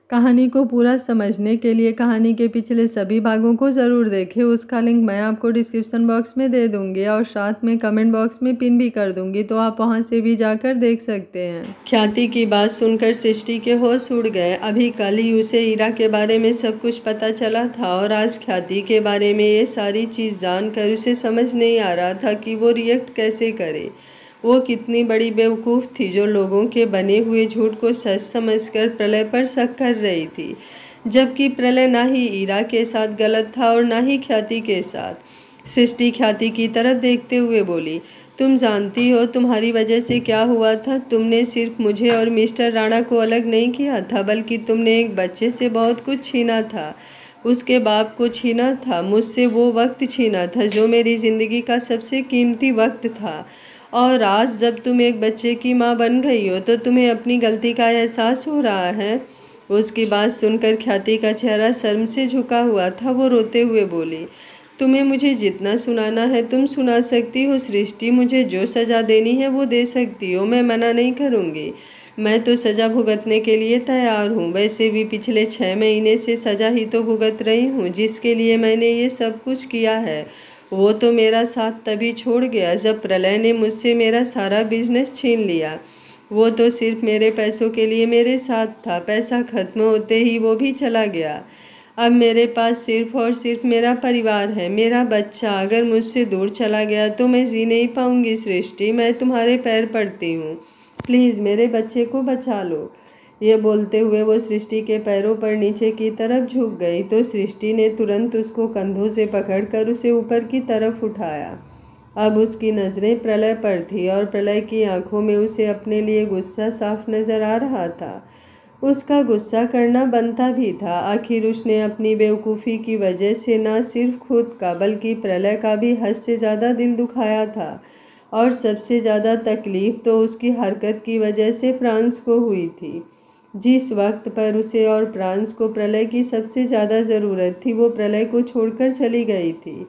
कहानी को पूरा समझने के लिए कहानी के पिछले सभी भागों को ज़रूर देखें। उसका लिंक मैं आपको डिस्क्रिप्शन बॉक्स में दे दूंगी और साथ में कमेंट बॉक्स में पिन भी कर दूंगी, तो आप वहां से भी जाकर देख सकते हैं। ख्याति की बात सुनकर सृष्टि के होश उड़ गए। अभी कल ही उसे ईरा के बारे में सब कुछ पता चला था और आज ख्याति के बारे में ये सारी चीज़ जानकर उसे समझ नहीं आ रहा था कि वो रिएक्ट कैसे करे। वो कितनी बड़ी बेवकूफ़ थी जो लोगों के बने हुए झूठ को सच समझकर प्रलय पर शक कर रही थी, जबकि प्रलय ना ही ईरा के साथ गलत था और ना ही ख्याति के साथ। सृष्टि ख्याति की तरफ देखते हुए बोली, तुम जानती हो तुम्हारी वजह से क्या हुआ था। तुमने सिर्फ मुझे और मिस्टर राणा को अलग नहीं किया था, बल्कि तुमने एक बच्चे से बहुत कुछ छीना था। उसके बाप को छीना था, मुझसे वो वक्त छीना था जो मेरी ज़िंदगी का सबसे कीमती वक्त था। और आज जब तुम एक बच्चे की माँ बन गई हो तो तुम्हें अपनी गलती का एहसास हो रहा है। उसकी बात सुनकर ख्याति का चेहरा शर्म से झुका हुआ था। वो रोते हुए बोली, तुम्हें मुझे जितना सुनाना है तुम सुना सकती हो सृष्टि। मुझे जो सज़ा देनी है वो दे सकती हो, मैं मना नहीं करूँगी। मैं तो सज़ा भुगतने के लिए तैयार हूँ। वैसे भी पिछले 6 महीने से सज़ा ही तो भुगत रही हूँ जिसके लिए मैंने ये सब कुछ किया है। वो तो मेरा साथ तभी छोड़ गया जब प्रलय ने मुझसे मेरा सारा बिजनेस छीन लिया। वो तो सिर्फ मेरे पैसों के लिए मेरे साथ था। पैसा खत्म होते ही वो भी चला गया। अब मेरे पास सिर्फ और सिर्फ मेरा परिवार है, मेरा बच्चा। अगर मुझसे दूर चला गया तो मैं जी नहीं पाऊंगी सृष्टि। मैं तुम्हारे पैर पड़ती हूँ, प्लीज़ मेरे बच्चे को बचा लो। ये बोलते हुए वो सृष्टि के पैरों पर नीचे की तरफ झुक गई तो सृष्टि ने तुरंत उसको कंधों से पकड़कर उसे ऊपर की तरफ उठाया। अब उसकी नज़रें प्रलय पर थी और प्रलय की आंखों में उसे अपने लिए गुस्सा साफ नज़र आ रहा था। उसका गुस्सा करना बनता भी था। आखिर उसने अपनी बेवकूफ़ी की वजह से न सिर्फ खुद का बल्कि प्रलय का भी हद से ज़्यादा दिल दुखाया था। और सबसे ज़्यादा तकलीफ़ तो उसकी हरकत की वजह से प्रांस को हुई थी। जिस वक्त पर उसे और प्रांस को प्रलय की सबसे ज़्यादा ज़रूरत थी वो प्रलय को छोड़कर चली गई थी।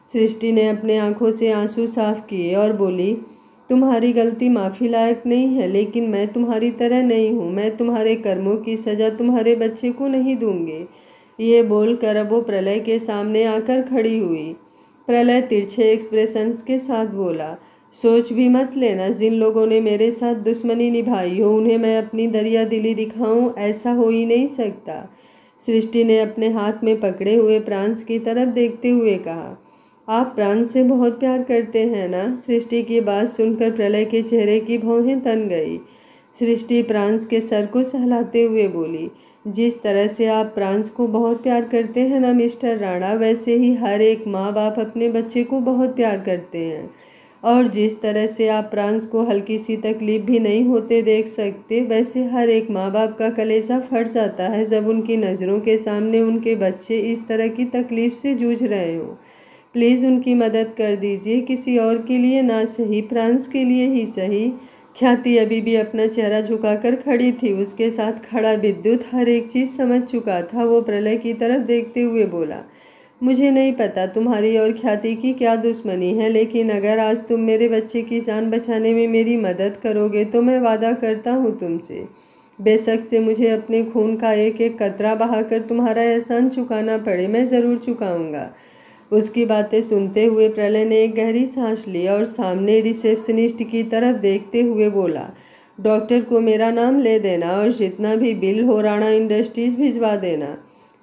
सृष्टि ने अपने आंखों से आंसू साफ किए और बोली, तुम्हारी गलती माफ़ी लायक नहीं है, लेकिन मैं तुम्हारी तरह नहीं हूँ। मैं तुम्हारे कर्मों की सज़ा तुम्हारे बच्चे को नहीं दूंगी। ये बोलकर अब वो प्रलय के सामने आकर खड़ी हुई। प्रलय तिरछे एक्सप्रेशंस के साथ बोला, सोच भी मत लेना जिन लोगों ने मेरे साथ दुश्मनी निभाई हो उन्हें मैं अपनी दरिया दिली दिखाऊं, ऐसा हो ही नहीं सकता। सृष्टि ने अपने हाथ में पकड़े हुए प्रांस की तरफ देखते हुए कहा, आप प्रांस से बहुत प्यार करते हैं ना। सृष्टि की बात सुनकर प्रलय के चेहरे की भौहें तन गई। सृष्टि प्रांस के सर को सहलाते हुए बोली, जिस तरह से आप प्रांस को बहुत प्यार करते हैं ना मिस्टर राणा, वैसे ही हर एक माँ बाप अपने बच्चे को बहुत प्यार करते हैं। और जिस तरह से आप प्रांस को हल्की सी तकलीफ भी नहीं होते देख सकते, वैसे हर एक माँ बाप का कलेजा फट जाता है जब उनकी नज़रों के सामने उनके बच्चे इस तरह की तकलीफ से जूझ रहे हों। प्लीज़ उनकी मदद कर दीजिए, किसी और के लिए ना सही, प्रांस के लिए ही सही। ख्याति अभी भी अपना चेहरा झुकाकर खड़ी थी। उसके साथ खड़ा विद्युत हर एक चीज़ समझ चुका था। वो प्रलय की तरफ देखते हुए बोला, मुझे नहीं पता तुम्हारी और ख्याति की क्या दुश्मनी है, लेकिन अगर आज तुम मेरे बच्चे की जान बचाने में मेरी मदद करोगे तो मैं वादा करता हूँ तुमसे, बेशक से मुझे अपने खून का एक एक कतरा बहाकर तुम्हारा एहसान चुकाना पड़े, मैं ज़रूर चुकाऊँगा। उसकी बातें सुनते हुए प्रलय ने एक गहरी सांस ली और सामने रिसेप्शनिस्ट की तरफ देखते हुए बोला, डॉक्टर को मेरा नाम ले देना और जितना भी बिल हो राणा इंडस्ट्रीज़ भिजवा देना,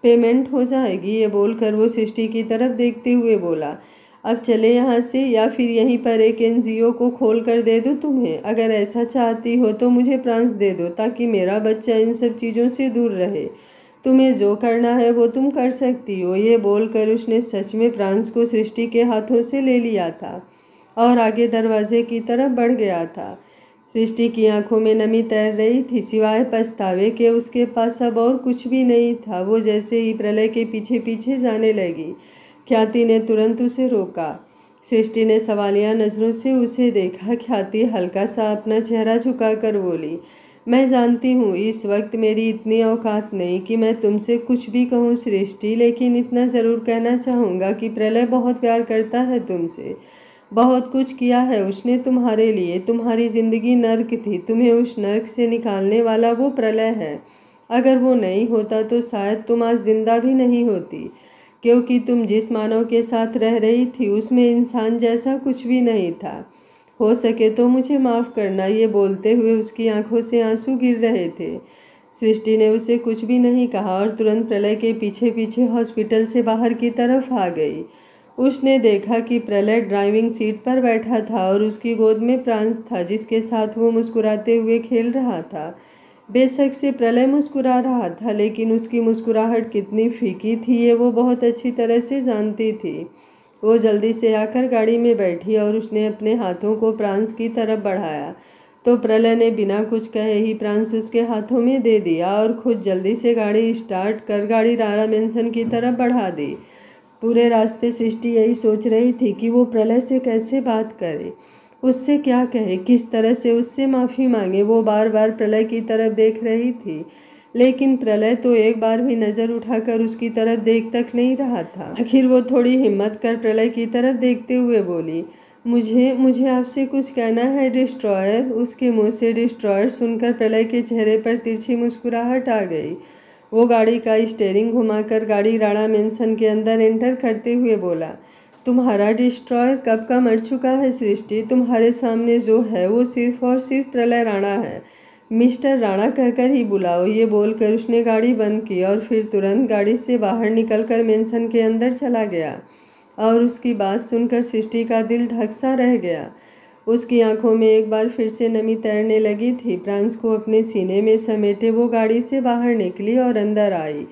पेमेंट हो जाएगी। ये बोलकर वो सृष्टि की तरफ देखते हुए बोला, अब चले यहाँ से या फिर यहीं पर एक एनजीओ को खोल कर दे दूँ तुम्हें। अगर ऐसा चाहती हो तो मुझे प्रांस दे दो ताकि मेरा बच्चा इन सब चीज़ों से दूर रहे। तुम्हें जो करना है वो तुम कर सकती हो। ये बोलकर उसने सच में प्रांस को सृष्टि के हाथों से ले लिया था और आगे दरवाजे की तरफ बढ़ गया था। सृष्टि की आंखों में नमी तैर रही थी, सिवाय पछतावे के उसके पास अब और कुछ भी नहीं था। वो जैसे ही प्रलय के पीछे पीछे जाने लगी, ख्याति ने तुरंत उसे रोका। सृष्टि ने सवालिया नज़रों से उसे देखा। ख्याति हल्का सा अपना चेहरा झुकाकर बोली, मैं जानती हूँ इस वक्त मेरी इतनी औकात नहीं कि मैं तुमसे कुछ भी कहूँ सृष्टि, लेकिन इतना ज़रूर कहना चाहूँगा कि प्रलय बहुत प्यार करता है तुमसे। बहुत कुछ किया है उसने तुम्हारे लिए। तुम्हारी ज़िंदगी नर्क थी, तुम्हें उस नर्क से निकालने वाला वो प्रलय है। अगर वो नहीं होता तो शायद तुम आज जिंदा भी नहीं होती, क्योंकि तुम जिस मानव के साथ रह रही थी उसमें इंसान जैसा कुछ भी नहीं था। हो सके तो मुझे माफ़ करना। ये बोलते हुए उसकी आंखों से आंसू गिर रहे थे। सृष्टि ने उसे कुछ भी नहीं कहा और तुरंत प्रलय के पीछे पीछे हॉस्पिटल से बाहर की तरफ आ गई। उसने देखा कि प्रलय ड्राइविंग सीट पर बैठा था और उसकी गोद में प्रांस था, जिसके साथ वो मुस्कुराते हुए खेल रहा था। बेशक से प्रलय मुस्कुरा रहा था, लेकिन उसकी मुस्कुराहट कितनी फीकी थी ये वो बहुत अच्छी तरह से जानती थी। वो जल्दी से आकर गाड़ी में बैठी और उसने अपने हाथों को प्रांस की तरफ बढ़ाया तो प्रलय ने बिना कुछ कहे ही प्रांस उसके हाथों में दे दिया और खुद जल्दी से गाड़ी स्टार्ट कर गाड़ी रारा मेंशन की तरफ बढ़ा दी। पूरे रास्ते सृष्टि यही सोच रही थी कि वो प्रलय से कैसे बात करे, उससे क्या कहे, किस तरह से उससे माफ़ी मांगे। वो बार बार प्रलय की तरफ देख रही थी, लेकिन प्रलय तो एक बार भी नज़र उठाकर उसकी तरफ देख तक नहीं रहा था। आखिर वो थोड़ी हिम्मत कर प्रलय की तरफ देखते हुए बोली, मुझे आपसे कुछ कहना है डिस्ट्रॉयर। उसके मुंह से डिस्ट्रॉयर सुनकर प्रलय के चेहरे पर तिरछी मुस्कुराहट आ गई। वो गाड़ी का स्टीयरिंग घुमाकर गाड़ी राणा मेंशन के अंदर एंटर करते हुए बोला, तुम्हारा डिस्ट्रॉयर कब का मर चुका है सृष्टि। तुम्हारे सामने जो है वो सिर्फ और सिर्फ प्रलय राणा है। मिस्टर राणा कहकर ही बुलाओ। ये बोलकर उसने गाड़ी बंद की और फिर तुरंत गाड़ी से बाहर निकलकर मेंशन के अंदर चला गया। और उसकी बात सुनकर सृष्टि का दिल धक सा रह गया। उसकी आंखों में एक बार फिर से नमी तैरने लगी थी। प्रांस को अपने सीने में समेटे वो गाड़ी से बाहर निकली और अंदर आई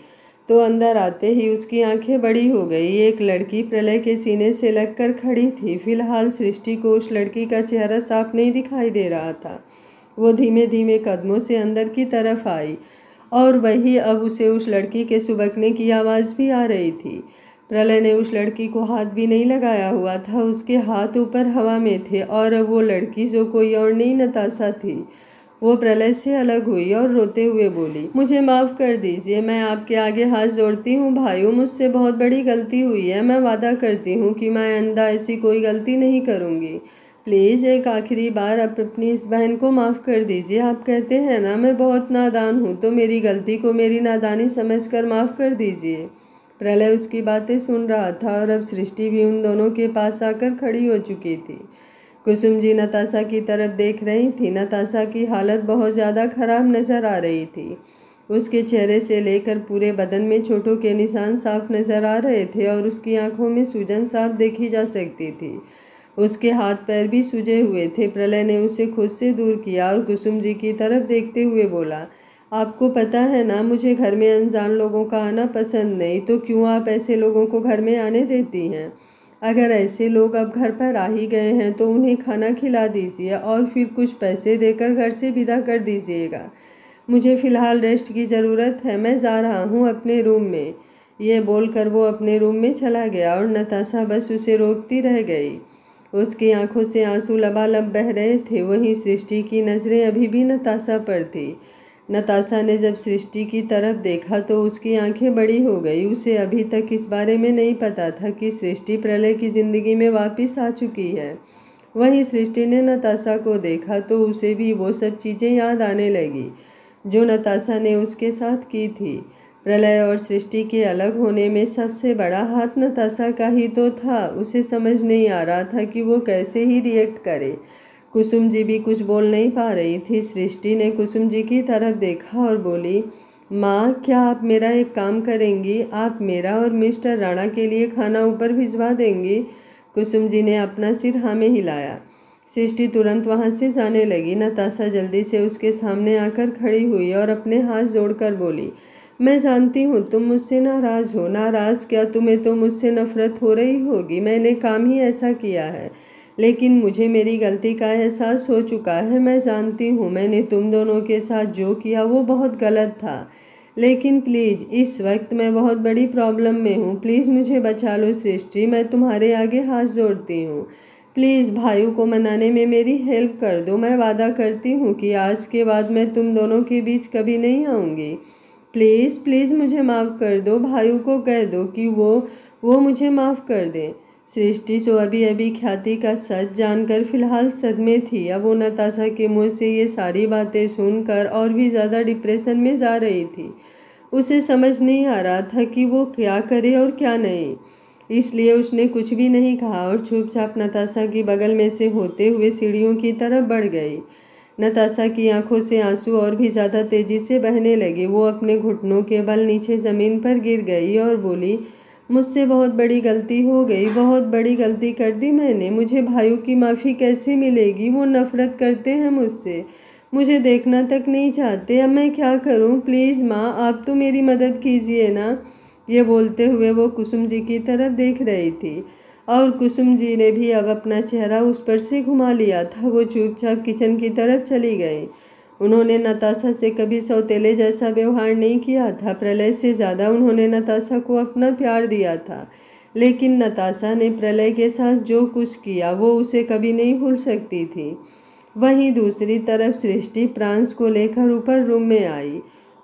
तो अंदर आते ही उसकी आंखें बड़ी हो गई। एक लड़की प्रलय के सीने से लगकर खड़ी थी। फिलहाल सृष्टि को उस लड़की का चेहरा साफ नहीं दिखाई दे रहा था। वो धीमे धीमे कदमों से अंदर की तरफ आई और वही अब उसे उस लड़की के सुबकने की आवाज़ भी आ रही थी। प्रलय ने उस लड़की को हाथ भी नहीं लगाया हुआ था, उसके हाथ ऊपर हवा में थे और अब वो लड़की जो कोई और नहीं नताशा थी। वो प्रलय से अलग हुई और रोते हुए बोली, मुझे माफ़ कर दीजिए, मैं आपके आगे हाथ जोड़ती हूँ भाइयों, मुझसे बहुत बड़ी गलती हुई है। मैं वादा करती हूँ कि मैं आइंदा ऐसी कोई गलती नहीं करूँगी। प्लीज़ एक आखिरी बार आप अपनी इस बहन को माफ़ कर दीजिए। आप कहते हैं ना मैं बहुत नादान हूँ, तो मेरी गलती को मेरी नादानी समझकर माफ़ कर दीजिए। प्रलय उसकी बातें सुन रहा था और अब सृष्टि भी उन दोनों के पास आकर खड़ी हो चुकी थी। कुसुम जी नताशा की तरफ देख रही थी। नताशा की हालत बहुत ज़्यादा खराब नज़र आ रही थी। उसके चेहरे से लेकर पूरे बदन में चोटों के निशान साफ नज़र आ रहे थे और उसकी आंखों में सूजन साफ देखी जा सकती थी। उसके हाथ पैर भी सूजे हुए थे। प्रलय ने उसे खुद से दूर किया और कुसुम जी की तरफ देखते हुए बोला, आपको पता है ना मुझे घर में अनजान लोगों का आना पसंद नहीं, तो क्यों आप ऐसे लोगों को घर में आने देती हैं। अगर ऐसे लोग अब घर पर आ ही गए हैं तो उन्हें खाना खिला दीजिए और फिर कुछ पैसे देकर घर से विदा कर दीजिएगा। मुझे फ़िलहाल रेस्ट की ज़रूरत है, मैं जा रहा हूँ अपने रूम में। ये बोलकर वो अपने रूम में चला गया और नताशा बस उसे रोकती रह गई। उसकी आंखों से आंसू लबालब बह रहे थे। वहीं सृष्टि की नज़रें अभी भी नताशा पर थी। नताशा ने जब सृष्टि की तरफ देखा तो उसकी आंखें बड़ी हो गई। उसे अभी तक इस बारे में नहीं पता था कि सृष्टि प्रलय की ज़िंदगी में वापस आ चुकी है। वहीं सृष्टि ने नताशा को देखा तो उसे भी वो सब चीज़ें याद आने लगी जो नताशा ने उसके साथ की थी। प्रलय और सृष्टि के अलग होने में सबसे बड़ा हाथ नताशा का ही तो था। उसे समझ नहीं आ रहा था कि वो कैसे ही रिएक्ट करे। कुसुम जी भी कुछ बोल नहीं पा रही थी। सृष्टि ने कुसुम जी की तरफ देखा और बोली, माँ क्या आप मेरा एक काम करेंगी, आप मेरा और मिस्टर राणा के लिए खाना ऊपर भिजवा देंगी। कुसुम जी ने अपना सिर हाँ में हिलाया। सृष्टि तुरंत वहाँ से जाने लगी। नताशा जल्दी से उसके सामने आकर खड़ी हुई और अपने हाथ जोड़कर बोली, मैं जानती हूँ तुम मुझसे नाराज़ हो। नाराज़ क्या, तुम्हें तो मुझसे नफरत हो रही होगी। मैंने काम ही ऐसा किया है, लेकिन मुझे मेरी गलती का एहसास हो चुका है। मैं जानती हूँ मैंने तुम दोनों के साथ जो किया वो बहुत गलत था, लेकिन प्लीज़ इस वक्त मैं बहुत बड़ी प्रॉब्लम में हूँ। प्लीज़ मुझे बचा लो सृष्टि, मैं तुम्हारे आगे हाथ जोड़ती हूँ। प्लीज़ भाइयों को मनाने में मेरी हेल्प कर दो। मैं वादा करती हूँ कि आज के बाद मैं तुम दोनों के बीच कभी नहीं आऊँगी। प्लीज़ प्लीज़ मुझे माफ़ कर दो। भाइयों को कह दो कि वो मुझे माफ़ कर दें। सृष्टि जो अभी अभी ख्याति का सच जानकर फिलहाल सदमे थी, अब वो नताशा के मुंह से ये सारी बातें सुनकर और भी ज़्यादा डिप्रेशन में जा रही थी। उसे समझ नहीं आ रहा था कि वो क्या करे और क्या नहीं, इसलिए उसने कुछ भी नहीं कहा और चुपचाप नताशा की बगल में से होते हुए सीढ़ियों की तरफ बढ़ गई। नताशा की आंखों से आंसू और भी ज़्यादा तेजी से बहने लगे। वो अपने घुटनों के बल नीचे ज़मीन पर गिर गई और बोली, मुझसे बहुत बड़ी गलती हो गई, बहुत बड़ी गलती कर दी मैंने। मुझे भाइयों की माफ़ी कैसे मिलेगी? वो नफ़रत करते हैं मुझसे, मुझे देखना तक नहीं चाहते। अब मैं क्या करूं? प्लीज़ माँ, आप तो मेरी मदद कीजिए ना। ये बोलते हुए वो कुसुम जी की तरफ देख रही थी और कुसुम जी ने भी अब अपना चेहरा उस पर से घुमा लिया था। वो चुपचाप किचन की तरफ चली गई। उन्होंने नताशा से कभी सौतेले जैसा व्यवहार नहीं किया था। प्रलय से ज़्यादा उन्होंने नताशा को अपना प्यार दिया था, लेकिन नताशा ने प्रलय के साथ जो कुछ किया वो उसे कभी नहीं भूल सकती थी। वहीं दूसरी तरफ सृष्टि प्रांस को लेकर ऊपर रूम में आई।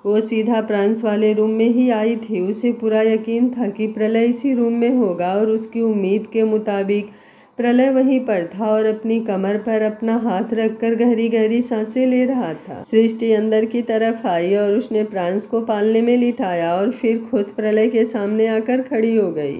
वो सीधा प्रांस वाले रूम में ही आई थी। उसे पूरा यकीन था कि प्रलय इसी रूम में होगा और उसकी उम्मीद के मुताबिक प्रलय वहीं पर था और अपनी कमर पर अपना हाथ रखकर गहरी गहरी सांसें ले रहा था। सृष्टि अंदर की तरफ आई और उसने प्रांस को पालने में लिटाया और फिर खुद प्रलय के सामने आकर खड़ी हो गई।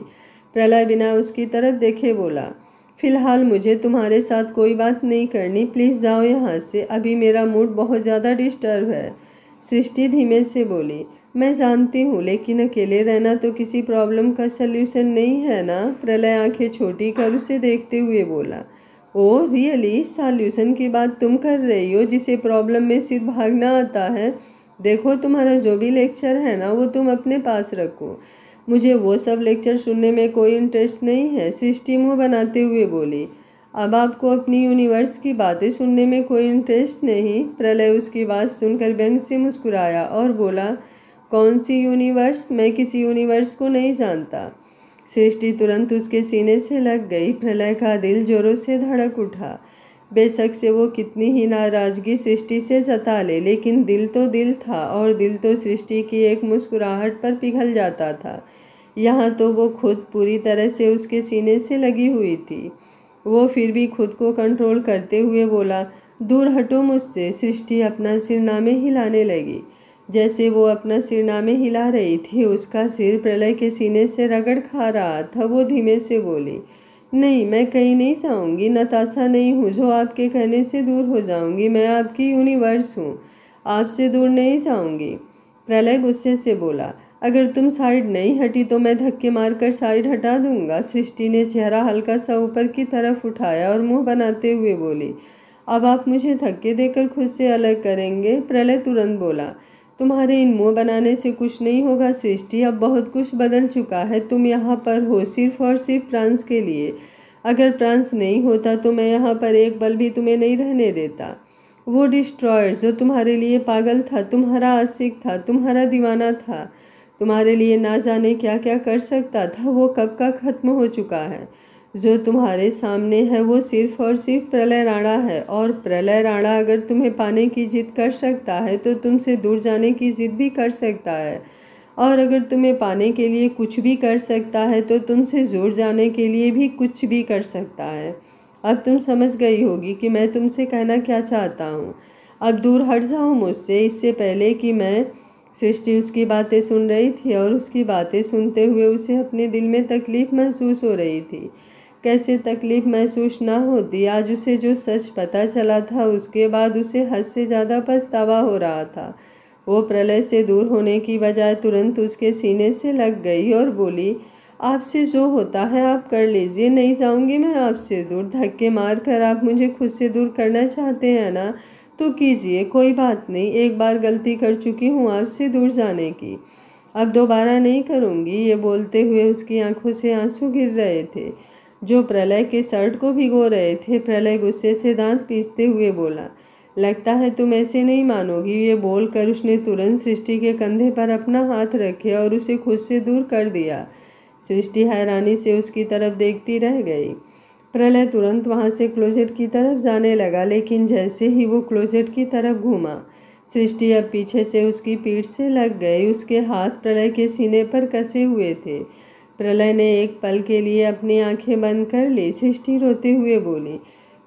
प्रलय बिना उसकी तरफ देखे बोला, फिलहाल मुझे तुम्हारे साथ कोई बात नहीं करनी, प्लीज़ जाओ यहाँ से, अभी मेरा मूड बहुत ज़्यादा डिस्टर्ब है। सृष्टि धीमे से बोली, मैं जानती हूँ, लेकिन अकेले रहना तो किसी प्रॉब्लम का सल्यूशन नहीं है ना। प्रलय आंखें छोटी कर उसे देखते हुए बोला, ओ रियली? सॉल्यूशन की बात तुम कर रही हो जिसे प्रॉब्लम में सिर्फ भागना आता है? देखो, तुम्हारा जो भी लेक्चर है ना वो तुम अपने पास रखो, मुझे वो सब लेक्चर सुनने में कोई इंटरेस्ट नहीं है। सृष्टि मुँह बनाते हुए बोली, अब आपको अपनी यूनिवर्स की बातें सुनने में कोई इंटरेस्ट नहीं? प्रलय उसकी बात सुनकर व्यंग से मुस्कुराया और बोला, कौन सी यूनिवर्स? मैं किसी यूनिवर्स को नहीं जानता। सृष्टि तुरंत उसके सीने से लग गई। प्रलय का दिल जोरों से धड़क उठा। बेशक से वो कितनी ही नाराज़गी सृष्टि से जता ले, लेकिन दिल तो दिल था और दिल तो सृष्टि की एक मुस्कुराहट पर पिघल जाता था। यहाँ तो वो खुद पूरी तरह से उसके सीने से लगी हुई थी। वो फिर भी खुद को कंट्रोल करते हुए बोला, दूर हटो मुझसे। सृष्टि अपना सिरनामे हिलाने लगी। जैसे वो अपना सिरनामे हिला रही थी, उसका सिर प्रलय के सीने से रगड़ खा रहा था। वो धीमे से बोली, नहीं, मैं कहीं नहीं जाऊंगी। नताशा नहीं हूँ जो आपके कहने से दूर हो जाऊंगी। मैं आपकी यूनिवर्स हूँ, आपसे दूर नहीं जाऊंगी। प्रलय गुस्से से बोला, अगर तुम साइड नहीं हटी तो मैं धक्के मारकर साइड हटा दूंगा। सृष्टि ने चेहरा हल्का सा ऊपर की तरफ उठाया और मुंह बनाते हुए बोली, अब आप मुझे धक्के देकर खुद से अलग करेंगे? प्रलय तुरंत बोला, तुम्हारे इन मुंह बनाने से कुछ नहीं होगा सृष्टि, अब बहुत कुछ बदल चुका है। तुम यहाँ पर हो सिर्फ और सिर्फ प्रांस के लिए। अगर प्रांस नहीं होता तो मैं यहाँ पर एक पल भी तुम्हें नहीं रहने देता। वो डिस्ट्रॉयर जो तुम्हारे लिए पागल था, तुम्हारा आशिक था, तुम्हारा दीवाना था, तुम्हारे लिए ना जाने क्या क्या कर सकता था, वो कब का खत्म हो चुका है। जो तुम्हारे सामने है वो सिर्फ और सिर्फ प्रलय राणा है, और प्रलय राणा अगर तुम्हें पाने की जिद कर सकता है तो तुमसे दूर जाने की जिद भी कर सकता है, और अगर तुम्हें पाने के लिए कुछ भी कर सकता है तो तुमसे दूर जाने के लिए भी कुछ भी कर सकता है। अब तुम समझ गई होगी कि मैं तुमसे कहना क्या चाहता हूँ। अब दूर हट जाओ मुझसे। इससे पहले कि मैं सृष्टि उसकी बातें सुन रही थी और उसकी बातें सुनते हुए उसे अपने दिल में तकलीफ़ महसूस हो रही थी। कैसे तकलीफ़ महसूस ना होती। आज उसे जो सच पता चला था उसके बाद उसे हद से ज़्यादा पछतावा हो रहा था। वो प्रलय से दूर होने की बजाय तुरंत उसके सीने से लग गई और बोली, आपसे जो होता है आप कर लीजिए, नहीं जाऊंगी मैं आपसे दूर। धक्के मार कर आप मुझे खुद से दूर करना चाहते हैं ना, तो कीजिए, कोई बात नहीं। एक बार गलती कर चुकी हूँ आपसे दूर जाने की, अब दोबारा नहीं करूँगी। ये बोलते हुए उसकी आंखों से आंसू गिर रहे थे जो प्रलय के शर्ट को भिगो रहे थे। प्रलय गुस्से से दांत पीसते हुए बोला, लगता है तुम ऐसे नहीं मानोगी। ये बोलकर उसने तुरंत सृष्टि के कंधे पर अपना हाथ रखे और उसे खुद से दूर कर दिया। सृष्टि हैरानी से उसकी तरफ देखती रह गई। प्रलय तुरंत वहां से क्लोजेट की तरफ जाने लगा, लेकिन जैसे ही वो क्लोजेट की तरफ घूमा, सृष्टि अब पीछे से उसकी पीठ से लग गई। उसके हाथ प्रलय के सीने पर कसे हुए थे। प्रलय ने एक पल के लिए अपनी आंखें बंद कर ली। सृष्टि रोते हुए बोली,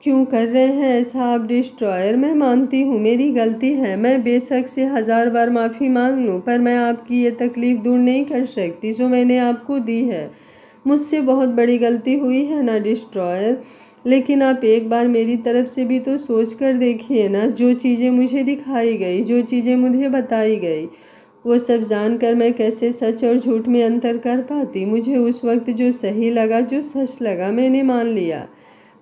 क्यों कर रहे हैं ऐसा आप डिस्ट्रॉयर? मैं मानती हूँ मेरी गलती है, मैं बेशक से 1000 बार माफ़ी मांग लूँ, पर मैं आपकी ये तकलीफ़ दूर नहीं कर सकती जो मैंने आपको दी है। मुझसे बहुत बड़ी गलती हुई है ना डिस्ट्रॉयर, लेकिन आप एक बार मेरी तरफ से भी तो सोच कर देखिए ना। जो चीज़ें मुझे दिखाई गई, जो चीज़ें मुझे बताई गई, वो सब जानकर मैं कैसे सच और झूठ में अंतर कर पाती? मुझे उस वक्त जो सही लगा, जो सच लगा, मैंने मान लिया।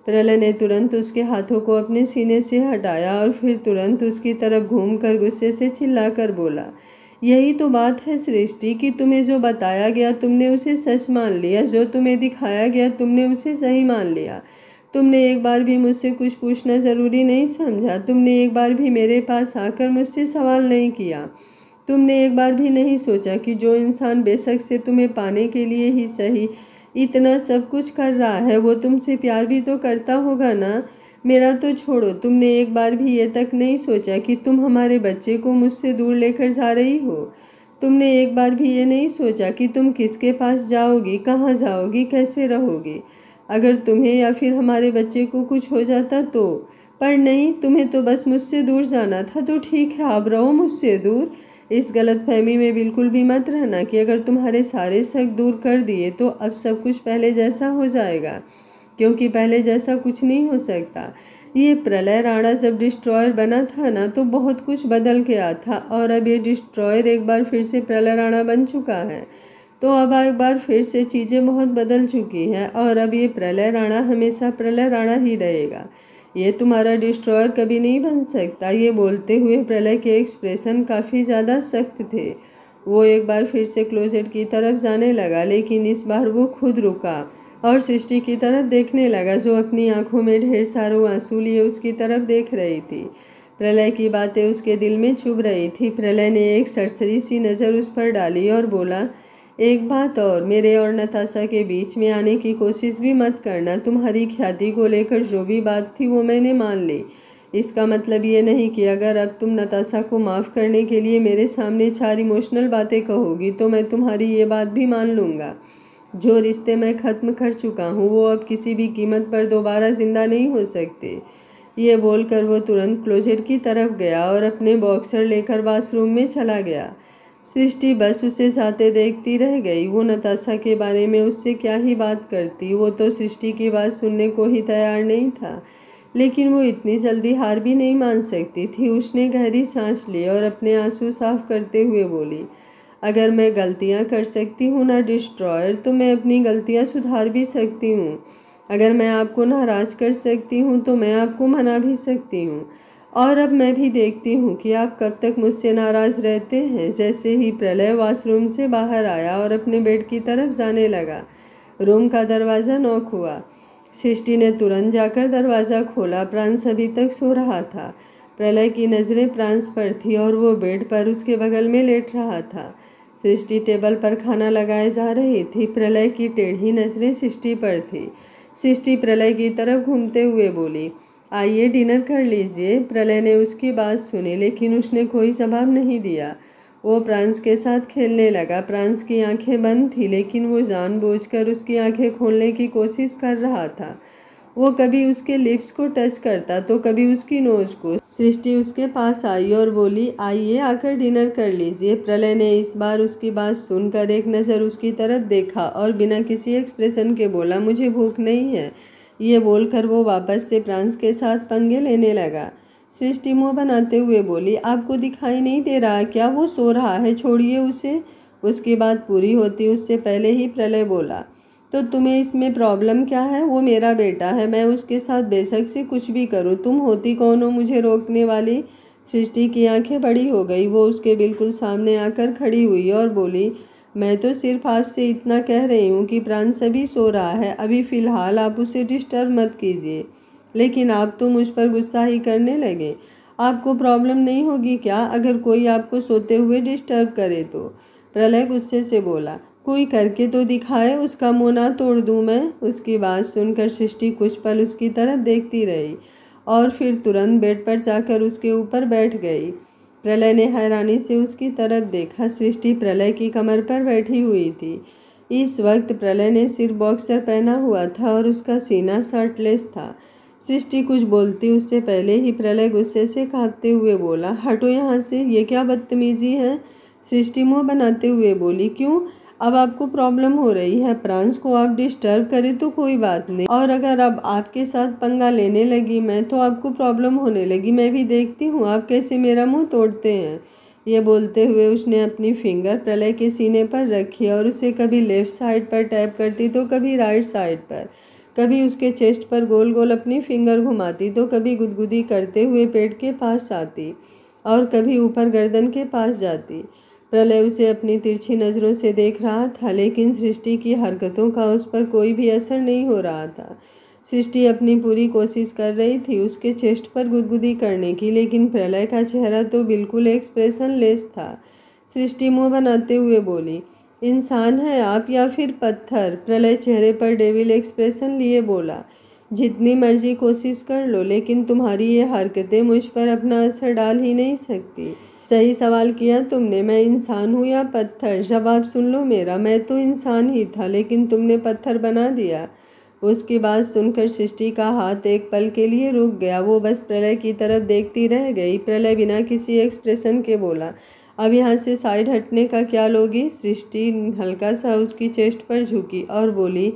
प्रलय ने तुरंत उसके हाथों को अपने सीने से हटाया और फिर तुरंत उसकी तरफ घूमकर गुस्से से चिल्लाकर बोला, यही तो बात है सृष्टि कि तुम्हें जो बताया गया तुमने उसे सच मान लिया, जो तुम्हें दिखाया गया तुमने उसे सही मान लिया। तुमने एक बार भी मुझसे कुछ पूछना ज़रूरी नहीं समझा। तुमने एक बार भी मेरे पास आकर मुझसे सवाल नहीं किया। तुमने एक बार भी नहीं सोचा कि जो इंसान बेशक से तुम्हें पाने के लिए ही सही इतना सब कुछ कर रहा है, वो तुमसे प्यार भी तो करता होगा ना। मेरा तो छोड़ो, तुमने एक बार भी ये तक नहीं सोचा कि तुम हमारे बच्चे को मुझसे दूर लेकर जा रही हो। तुमने एक बार भी ये नहीं सोचा कि तुम किसके पास जाओगी, कहाँ जाओगी, कैसे रहोगी अगर तुम्हें या फिर हमारे बच्चे को कुछ हो जाता तो। पर नहीं, तुम्हें तो बस मुझसे दूर जाना था, तो ठीक है आप रहो मुझसे दूर। इस गलतफहमी में बिल्कुल भी मत रहना कि अगर तुम्हारे सारे शक दूर कर दिए तो अब सब कुछ पहले जैसा हो जाएगा, क्योंकि पहले जैसा कुछ नहीं हो सकता। ये प्रलय राणा जब डिस्ट्रॉयर बना था ना, तो बहुत कुछ बदल गया था, और अब ये डिस्ट्रॉयर एक बार फिर से प्रलय राणा बन चुका है। तो अब एक बार फिर से चीज़ें बहुत बदल चुकी हैं, और अब ये प्रलय राणा हमेशा प्रलय राणा ही रहेगा। ये तुम्हारा डिस्ट्रॉयर कभी नहीं बन सकता। ये बोलते हुए प्रलय के एक्सप्रेशन काफ़ी ज़्यादा सख्त थे। वो एक बार फिर से क्लोजेट की तरफ जाने लगा, लेकिन इस बार वो खुद रुका और सृष्टि की तरफ देखने लगा, जो अपनी आंखों में ढेर सारे आंसू लिए उसकी तरफ देख रही थी। प्रलय की बातें उसके दिल में चुभ रही थी। प्रलय ने एक सरसरी सी नज़र उस पर डाली और बोला, एक बात और, मेरे और नताशा के बीच में आने की कोशिश भी मत करना। तुम्हारी ख्याति को लेकर जो भी बात थी वो मैंने मान ली। इसका मतलब ये नहीं कि अगर अब तुम नताशा को माफ़ करने के लिए मेरे सामने 4 इमोशनल बातें कहोगी तो मैं तुम्हारी ये बात भी मान लूँगा। जो रिश्ते मैं ख़त्म कर चुका हूँ वो अब किसी भी कीमत पर दोबारा ज़िंदा नहीं हो सकते। ये बोलकर वो तुरंत क्लोजेट की तरफ गया और अपने बॉक्सर लेकर बाथरूम में चला गया। सृष्टि बस उसे जाते देखती रह गई। वो नताशा के बारे में उससे क्या ही बात करती, वो तो सृष्टि की बात सुनने को ही तैयार नहीं था, लेकिन वो इतनी जल्दी हार भी नहीं मान सकती थी। उसने गहरी सांस ली और अपने आंसू साफ करते हुए बोली, अगर मैं गलतियां कर सकती हूँ ना डिस्ट्रॉयर, तो मैं अपनी गलतियां सुधार भी सकती हूँ। अगर मैं आपको नाराज़ कर सकती हूँ तो मैं आपको मना भी सकती हूँ। और अब मैं भी देखती हूँ कि आप कब तक मुझसे नाराज़ रहते हैं। जैसे ही प्रलय वॉशरूम से बाहर आया और अपने बेड की तरफ जाने लगा, रूम का दरवाज़ा नॉक हुआ। सृष्टि ने तुरंत जाकर दरवाज़ा खोला। प्रांस अभी तक सो रहा था। प्रलय की नज़रें प्रांस पर थी और वो बेड पर उसके बगल में लेट रहा था। सृष्टि टेबल पर खाना लगाए जा रही थी। प्रलय की टेढ़ी नज़रें सृष्टि पर थी। सृष्टि प्रलय की तरफ घूमते हुए बोली, आइए डिनर कर लीजिए। प्रलय ने उसकी बात सुनी, लेकिन उसने कोई जवाब नहीं दिया। वो प्रांस के साथ खेलने लगा। प्रांस की आंखें बंद थी, लेकिन वो जानबूझकर उसकी आंखें खोलने की कोशिश कर रहा था। वो कभी उसके लिप्स को टच करता तो कभी उसकी नोज को। सृष्टि उसके पास आई और बोली, आइए आकर डिनर कर लीजिए। प्रलय ने इस बार उसकी बात सुनकर एक नज़र उसकी तरफ देखा और बिना किसी एक्सप्रेशन के बोला, मुझे भूख नहीं है। ये बोलकर वो वापस से प्रांस के साथ पंगे लेने लगा। सृष्टि मुँह बनाते हुए बोली, आपको दिखाई नहीं दे रहा क्या? वो सो रहा है, छोड़िए उसे। उसकी बात पूरी होती उससे पहले ही प्रलय बोला, तो तुम्हें इसमें प्रॉब्लम क्या है? वो मेरा बेटा है, मैं उसके साथ बेशक से कुछ भी करूं। तुम होती कौन हो मुझे रोकने वाली? सृष्टि की आंखें बड़ी हो गई। वो उसके बिल्कुल सामने आकर खड़ी हुई और बोली, मैं तो सिर्फ आपसे इतना कह रही हूँ कि प्रांस अभी सो रहा है, अभी फ़िलहाल आप उसे डिस्टर्ब मत कीजिए। लेकिन आप तो मुझ पर गुस्सा ही करने लगे। आपको प्रॉब्लम नहीं होगी क्या अगर कोई आपको सोते हुए डिस्टर्ब करे तो? प्रलय गुस्से से बोला, कोई करके तो दिखाए, उसका मुंह ना तोड़ दूं मैं। उसकी बात सुनकर सृष्टि कुछ पल उसकी तरफ देखती रही और फिर तुरंत बेड पर जाकर उसके ऊपर बैठ गई। प्रलय ने हैरानी से उसकी तरफ देखा। सृष्टि प्रलय की कमर पर बैठी हुई थी। इस वक्त प्रलय ने सिर्फ बॉक्सर पहना हुआ था और उसका सीना शर्टलेस था। सृष्टि कुछ बोलती उससे पहले ही प्रलय गुस्से से कांपते हुए बोला, हटो यहाँ से, ये क्या बदतमीजी है। सृष्टि मुँह बनाते हुए बोली, क्यों, अब आपको प्रॉब्लम हो रही है। प्रांस को आप डिस्टर्ब करें तो कोई बात नहीं, और अगर अब आपके साथ पंगा लेने लगी मैं तो आपको प्रॉब्लम होने लगी। मैं भी देखती हूँ आप कैसे मेरा मुंह तोड़ते हैं। ये बोलते हुए उसने अपनी फिंगर प्रलय के सीने पर रखी और उसे कभी लेफ्ट साइड पर टैप करती तो कभी राइट साइड पर, कभी उसके चेस्ट पर गोल गोल अपनी फिंगर घुमाती तो कभी गुदगुदी करते हुए पेट के पास जाती और कभी ऊपर गर्दन के पास जाती। प्रलय उसे अपनी तिरछी नज़रों से देख रहा था, लेकिन सृष्टि की हरकतों का उस पर कोई भी असर नहीं हो रहा था। सृष्टि अपनी पूरी कोशिश कर रही थी उसके चेस्ट पर गुदगुदी करने की, लेकिन प्रलय का चेहरा तो बिल्कुल एक्सप्रेशन लेस था। सृष्टि मुँह बनाते हुए बोली, इंसान है आप या फिर पत्थर। प्रलय चेहरे पर डेविल एक्सप्रेशन लिए बोला, जितनी मर्जी कोशिश कर लो, लेकिन तुम्हारी ये हरकतें मुझ पर अपना असर डाल ही नहीं सकती। सही सवाल किया तुमने, मैं इंसान हूँ या पत्थर। जवाब सुन लो मेरा, मैं तो इंसान ही था, लेकिन तुमने पत्थर बना दिया। उसकी बात सुनकर सृष्टि का हाथ एक पल के लिए रुक गया। वो बस प्रलय की तरफ देखती रह गई। प्रलय बिना किसी एक्सप्रेशन के बोला, अब यहाँ से साइड हटने का क्या लोगी। सृष्टि हल्का सा उसकी चेस्ट पर झुकी और बोली,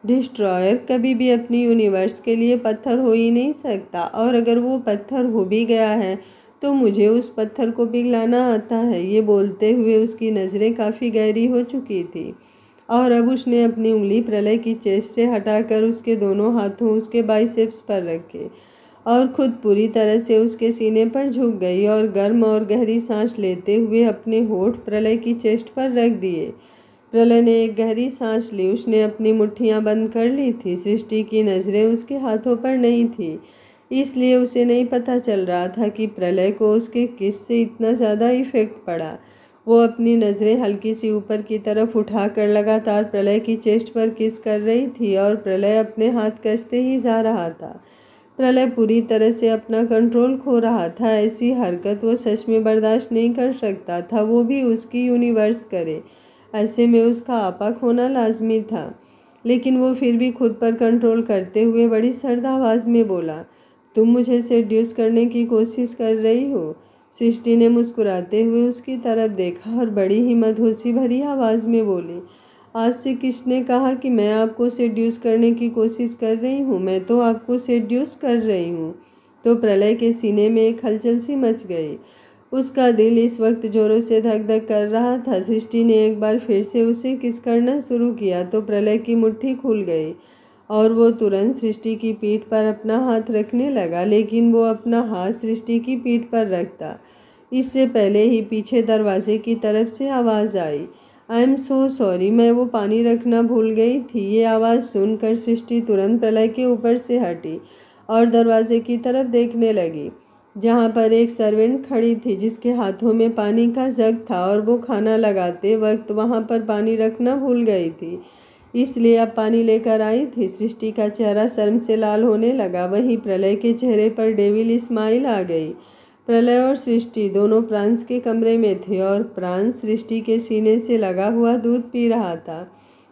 डिस्ट्रॉयर कभी भी अपनी यूनिवर्स के लिए पत्थर हो ही नहीं सकता, और अगर वो पत्थर हो भी गया है तो मुझे उस पत्थर को पिघलाना आता है। ये बोलते हुए उसकी नज़रें काफ़ी गहरी हो चुकी थी और अब उसने अपनी उंगली प्रलय की चेस्ट से हटाकर उसके दोनों हाथों उसके बाइसेप्स पर रखे और खुद पूरी तरह से उसके सीने पर झुक गई और गर्म और गहरी सांस लेते हुए अपने होठ प्रलय की चेस्ट पर रख दिए। प्रलय ने एक गहरी सांस ली। उसने अपनी मुट्ठियां बंद कर ली थी। सृष्टि की नज़रें उसके हाथों पर नहीं थी, इसलिए उसे नहीं पता चल रहा था कि प्रलय को उसके किस से इतना ज़्यादा इफेक्ट पड़ा। वो अपनी नज़रें हल्की सी ऊपर की तरफ उठाकर लगातार प्रलय की चेस्ट पर किस कर रही थी और प्रलय अपने हाथ कसते ही जा रहा था। प्रलय पूरी तरह से अपना कंट्रोल खो रहा था। ऐसी हरकत वो सच में बर्दाश्त नहीं कर सकता था, वो भी उसकी यूनिवर्स करे। ऐसे में उसका आपा खोना लाजमी था, लेकिन वो फिर भी खुद पर कंट्रोल करते हुए बड़ी सर्द आवाज़ में बोला, तुम मुझे सेड्यूस करने की कोशिश कर रही हो। सृष्टि ने मुस्कुराते हुए उसकी तरफ देखा और बड़ी ही मधोसी भरी आवाज़ में बोली, आपसे किसने कहा कि मैं आपको सेड्यूस करने की कोशिश कर रही हूँ? मैं तो आपको सेड्यूस कर रही हूँ। तो प्रलय के सीने में एक हलचल सी मच गई। उसका दिल इस वक्त जोरों से धक धक कर रहा था। सृष्टि ने एक बार फिर से उसे किस करना शुरू किया तो प्रलय की मुट्ठी खुल गई और वो तुरंत सृष्टि की पीठ पर अपना हाथ रखने लगा, लेकिन वो अपना हाथ सृष्टि की पीठ पर रखता इससे पहले ही पीछे दरवाजे की तरफ से आवाज़ आई, आई एम सो सॉरी, मैं वो पानी रखना भूल गई थी। ये आवाज़ सुनकर सृष्टि तुरंत प्रलय के ऊपर से हटी और दरवाजे की तरफ देखने लगी, जहाँ पर एक सर्वेंट खड़ी थी जिसके हाथों में पानी का जग था और वो खाना लगाते वक्त वहाँ पर पानी रखना भूल गई थी, इसलिए अब पानी लेकर आई थी। सृष्टि का चेहरा शर्म से लाल होने लगा। वहीं प्रलय के चेहरे पर डेविल स्माइल आ गई। प्रलय और सृष्टि दोनों प्रांस के कमरे में थे और प्रांस सृष्टि के सीने से लगा हुआ दूध पी रहा था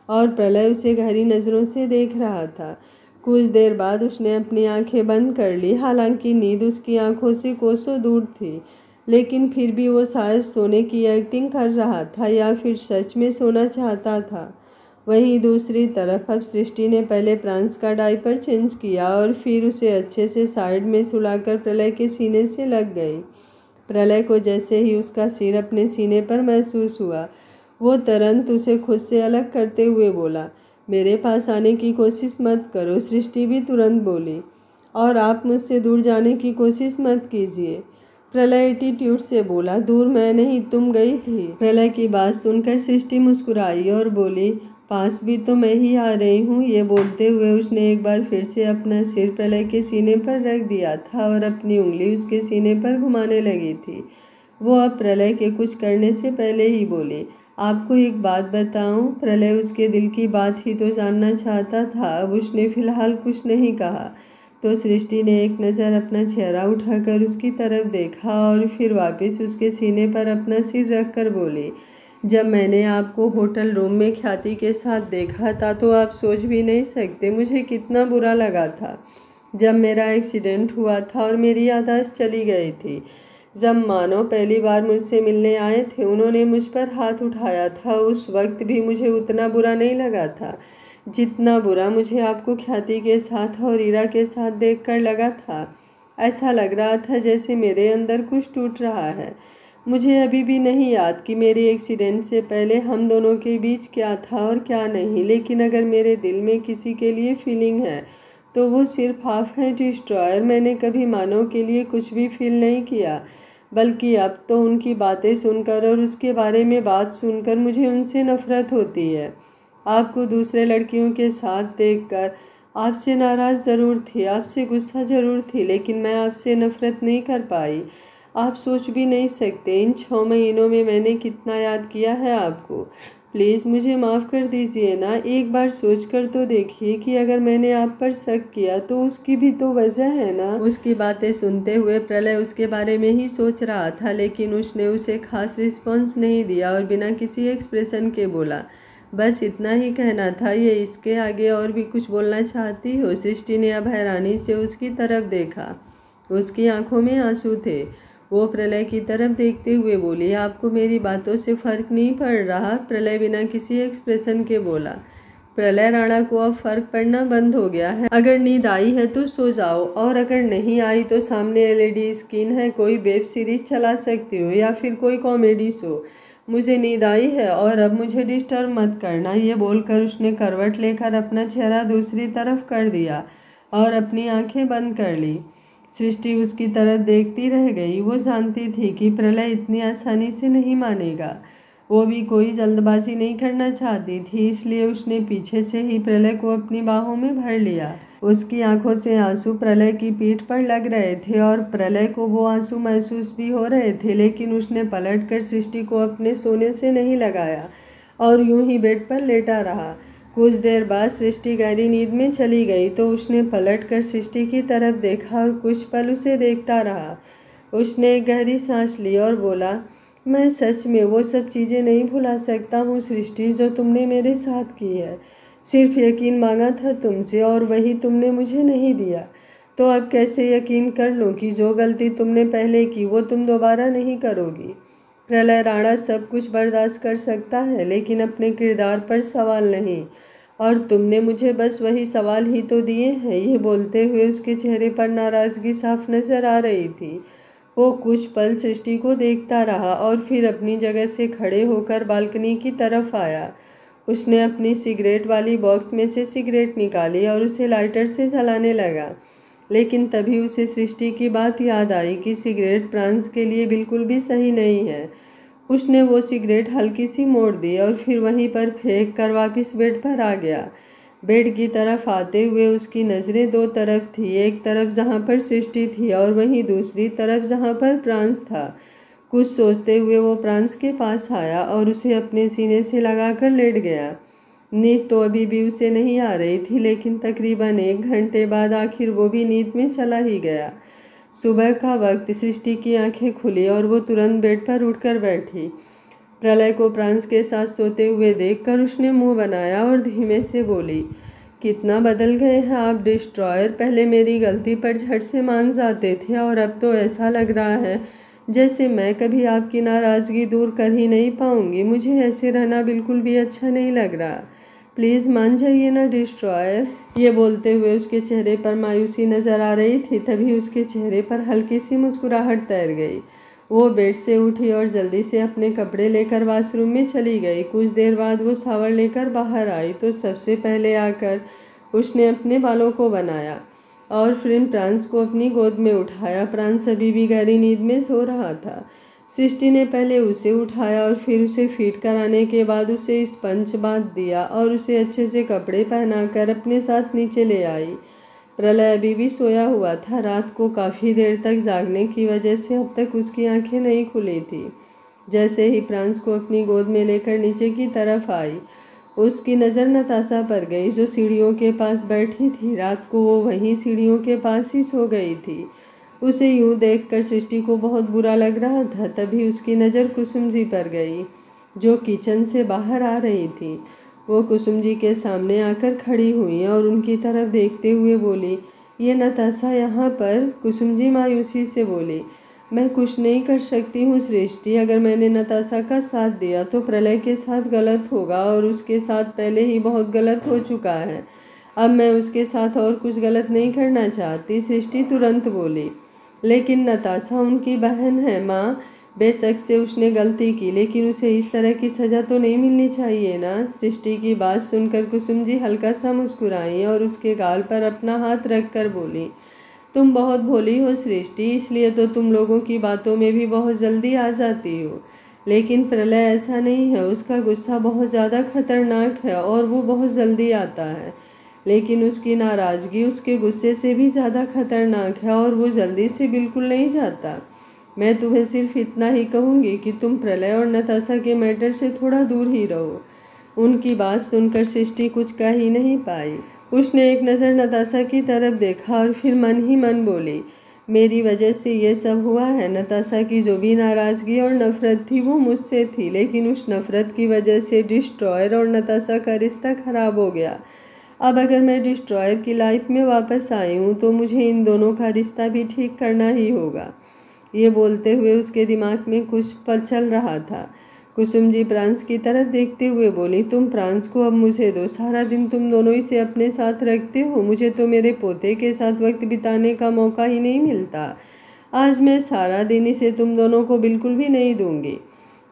और प्रलय उसे गहरी नज़रों से देख रहा था। कुछ देर बाद उसने अपनी आंखें बंद कर ली। हालांकि नींद उसकी आंखों से कोसों दूर थी, लेकिन फिर भी वो शायद सोने की एक्टिंग कर रहा था या फिर सच में सोना चाहता था। वहीं दूसरी तरफ अब सृष्टि ने पहले प्रांस का डायपर चेंज किया और फिर उसे अच्छे से साइड में सुलाकर प्रलय के सीने से लग गई। प्रलय को जैसे ही उसका सिर अपने सीने पर महसूस हुआ, वो तुरंत उसे खुद से अलग करते हुए बोला, मेरे पास आने की कोशिश मत करो। सृष्टि भी तुरंत बोली, और आप मुझसे दूर जाने की कोशिश मत कीजिए। प्रलय एटीट्यूड से बोला, दूर मैं नहीं, तुम गई थी। प्रलय की बात सुनकर सृष्टि मुस्कुराई और बोली, पास भी तो मैं ही आ रही हूँ। ये बोलते हुए उसने एक बार फिर से अपना सिर प्रलय के सीने पर रख दिया था और अपनी उंगली उसके सीने पर घुमाने लगी थी। वो अब प्रलय के कुछ करने से पहले ही बोली, आपको एक बात बताऊं? प्रलय उसके दिल की बात ही तो जानना चाहता था। अब उसने फिलहाल कुछ नहीं कहा तो सृष्टि ने एक नज़र अपना चेहरा उठाकर उसकी तरफ देखा और फिर वापस उसके सीने पर अपना सिर रखकर बोली, जब मैंने आपको होटल रूम में ख्याति के साथ देखा था तो आप सोच भी नहीं सकते मुझे कितना बुरा लगा था। जब मेरा एक्सीडेंट हुआ था और मेरी याददाश्त चली गई थी, जब मानो पहली बार मुझसे मिलने आए थे, उन्होंने मुझ पर हाथ उठाया था, उस वक्त भी मुझे उतना बुरा नहीं लगा था जितना बुरा मुझे आपको ख्याति के साथ और ईरा के साथ देखकर लगा था। ऐसा लग रहा था जैसे मेरे अंदर कुछ टूट रहा है। मुझे अभी भी नहीं याद कि मेरे एक्सीडेंट से पहले हम दोनों के बीच क्या था और क्या नहीं, लेकिन अगर मेरे दिल में किसी के लिए फीलिंग है तो वो सिर्फ आप हैं डिस्ट्रॉयर। मैंने कभी मानव के लिए कुछ भी फील नहीं किया, बल्कि अब तो उनकी बातें सुनकर और उसके बारे में बात सुनकर मुझे उनसे नफ़रत होती है। आपको दूसरे लड़कियों के साथ देखकर आपसे नाराज़ ज़रूर थी, आपसे गुस्सा ज़रूर थी, लेकिन मैं आपसे नफ़रत नहीं कर पाई। आप सोच भी नहीं सकते इन 6 महीनों में मैंने कितना याद किया है आपको। प्लीज़ मुझे माफ़ कर दीजिए ना। एक बार सोच कर तो देखिए कि अगर मैंने आप पर शक किया तो उसकी भी तो वजह है ना। उसकी बातें सुनते हुए प्रलय उसके बारे में ही सोच रहा था, लेकिन उसने उसे खास रिस्पॉन्स नहीं दिया और बिना किसी एक्सप्रेशन के बोला, बस इतना ही कहना था। ये इसके आगे और भी कुछ बोलना चाहती हो? सृष्टि ने अब हैरानी से उसकी तरफ देखा। उसकी आंखों में आंसू थे। वो प्रलय की तरफ देखते हुए बोली, आपको मेरी बातों से फर्क नहीं पड़ रहा? प्रलय बिना किसी एक्सप्रेशन के बोला। प्रलय राणा को अब फर्क पड़ना बंद हो गया है। अगर नींद आई है तो सो जाओ, और अगर नहीं आई तो सामने एलईडी स्क्रीन है, कोई वेब सीरीज चला सकती हो या फिर कोई कॉमेडी शो। मुझे नींद आई है और अब मुझे डिस्टर्ब मत करना। ये बोलकर उसने करवट लेकर अपना चेहरा दूसरी तरफ कर दिया और अपनी आंखें बंद कर ली। सृष्टि उसकी तरफ देखती रह गई। वो जानती थी कि प्रलय इतनी आसानी से नहीं मानेगा। वो भी कोई जल्दबाजी नहीं करना चाहती थी, इसलिए उसने पीछे से ही प्रलय को अपनी बाहों में भर लिया। उसकी आंखों से आंसू प्रलय की पीठ पर लग रहे थे और प्रलय को वो आंसू महसूस भी हो रहे थे, लेकिन उसने पलटकर सृष्टि को अपने सोने से नहीं लगाया और यूं ही बेड पर लेटा रहा। कुछ देर बाद सृष्टि गहरी नींद में चली गई तो उसने पलटकर सृष्टि की तरफ देखा और कुछ पल उसे देखता रहा। उसने एक गहरी सांस ली और बोला, मैं सच में वो सब चीज़ें नहीं भुला सकता हूँ सृष्टि, जो तुमने मेरे साथ की है। सिर्फ यकीन मांगा था तुमसे और वही तुमने मुझे नहीं दिया। तो अब कैसे यकीन कर लूँ कि जो गलती तुमने पहले की वो तुम दोबारा नहीं करोगी? प्रलय राणा सब कुछ बर्दाश्त कर सकता है, लेकिन अपने किरदार पर सवाल नहीं, और तुमने मुझे बस वही सवाल ही तो दिए हैं। ये बोलते हुए उसके चेहरे पर नाराज़गी साफ नजर आ रही थी। वो कुछ पल सृष्टि को देखता रहा और फिर अपनी जगह से खड़े होकर बालकनी की तरफ आया। उसने अपनी सिगरेट वाली बॉक्स में से सिगरेट निकाली और उसे लाइटर से जलाने लगा, लेकिन तभी उसे सृष्टि की बात याद आई कि सिगरेट प्रांस के लिए बिल्कुल भी सही नहीं है। उसने वो सिगरेट हल्की सी मोड़ दी और फिर वहीं पर फेंक कर वापस बेड पर आ गया। बेड की तरफ आते हुए उसकी नज़रें दो तरफ थी, एक तरफ जहाँ पर सृष्टि थी और वहीं दूसरी तरफ जहाँ पर प्रांस था। कुछ सोचते हुए वो प्रांस के पास आया और उसे अपने सीने से लगाकर लेट गया। नींद तो अभी भी उसे नहीं आ रही थी, लेकिन तकरीबन 1 घंटे बाद आखिर वो भी नींद में चला ही गया। सुबह का वक्त, सृष्टि की आंखें खुली और वो तुरंत बेड पर उठकर बैठी। प्रलय को प्रांस के साथ सोते हुए देखकर उसने मुंह बनाया और धीमे से बोली, कितना बदल गए हैं आप डिस्ट्रॉयर। पहले मेरी गलती पर झट से मान जाते थे और अब तो ऐसा लग रहा है जैसे मैं कभी आपकी नाराज़गी दूर कर ही नहीं पाऊंगी। मुझे ऐसे रहना बिल्कुल भी अच्छा नहीं लग रहा। प्लीज़ मान जाइए ना डिस्ट्रॉयर। ये बोलते हुए उसके चेहरे पर मायूसी नज़र आ रही थी। तभी उसके चेहरे पर हल्की सी मुस्कुराहट तैर गई। वो बेड से उठी और जल्दी से अपने कपड़े लेकर वॉशरूम में चली गई। कुछ देर बाद वो शावर लेकर बाहर आई तो सबसे पहले आकर उसने अपने बालों को बनाया और फिर प्रांस को अपनी गोद में उठाया। प्रांस अभी भी गहरी नींद में सो रहा था। सृष्टि ने पहले उसे उठाया और फिर उसे फीड कराने के बाद उसे स्पंज बांध दिया और उसे अच्छे से कपड़े पहनाकर अपने साथ नीचे ले आई। प्रलय अभी भी सोया हुआ था। रात को काफ़ी देर तक जागने की वजह से अब तक उसकी आंखें नहीं खुली थी। जैसे ही प्रांस को अपनी गोद में लेकर नीचे की तरफ आई, उसकी नज़र नताशा पर गई, जो सीढ़ियों के पास बैठी थी। रात को वो वहीं सीढ़ियों के पास ही सो गई थी। उसे यूं देखकर सृष्टि को बहुत बुरा लग रहा था। तभी उसकी नज़र कुसुम जी पर गई। जो किचन से बाहर आ रही थी। वो कुसुम जी के सामने आकर खड़ी हुई और उनकी तरफ देखते हुए बोली, ये नताशा यहाँ पर? कुसुम जी मायूसी से बोली, मैं कुछ नहीं कर सकती हूँ सृष्टि। अगर मैंने नताशा का साथ दिया तो प्रलय के साथ गलत होगा और उसके साथ पहले ही बहुत गलत हो चुका है। अब मैं उसके साथ और कुछ गलत नहीं करना चाहती। सृष्टि तुरंत बोली, लेकिन नताशा उनकी बहन है माँ। बेशक से उसने गलती की, लेकिन उसे इस तरह की सज़ा तो नहीं मिलनी चाहिए ना। सृष्टि की बात सुनकर कुसुम जी हल्का सा मुस्कुराई और उसके गाल पर अपना हाथ रखकर बोली, तुम बहुत भोली हो सृष्टि, इसलिए तो तुम लोगों की बातों में भी बहुत जल्दी आ जाती हो। लेकिन प्रलय ऐसा नहीं है, उसका गुस्सा बहुत ज़्यादा खतरनाक है और वो बहुत जल्दी आता है। लेकिन उसकी नाराज़गी उसके गुस्से से भी ज़्यादा खतरनाक है और वो जल्दी से बिल्कुल नहीं जाता। मैं तुम्हें सिर्फ इतना ही कहूँगी कि तुम प्रलय और नताशा के मैटर से थोड़ा दूर ही रहो। उनकी बात सुनकर सृष्टि कुछ कह ही नहीं पाई। उसने एक नज़र नताशा की तरफ देखा और फिर मन ही मन बोली, मेरी वजह से ये सब हुआ है। नताशा की जो भी नाराज़गी और नफ़रत थी वो मुझसे थी, लेकिन उस नफ़रत की वजह से डिस्ट्रॉयर और नताशा का रिश्ता ख़राब हो गया। अब अगर मैं डिस्ट्रॉयर की लाइफ में वापस आई हूँ तो मुझे इन दोनों का रिश्ता भी ठीक करना ही होगा। ये बोलते हुए उसके दिमाग में कुछ पल चल रहा था। कुसुम जी प्रांस की तरफ देखते हुए बोली, तुम प्रांस को अब मुझे दो। सारा दिन तुम दोनों इसे अपने साथ रखते हो, मुझे तो मेरे पोते के साथ वक्त बिताने का मौका ही नहीं मिलता। आज मैं सारा दिन इसे तुम दोनों को बिल्कुल भी नहीं दूंगी।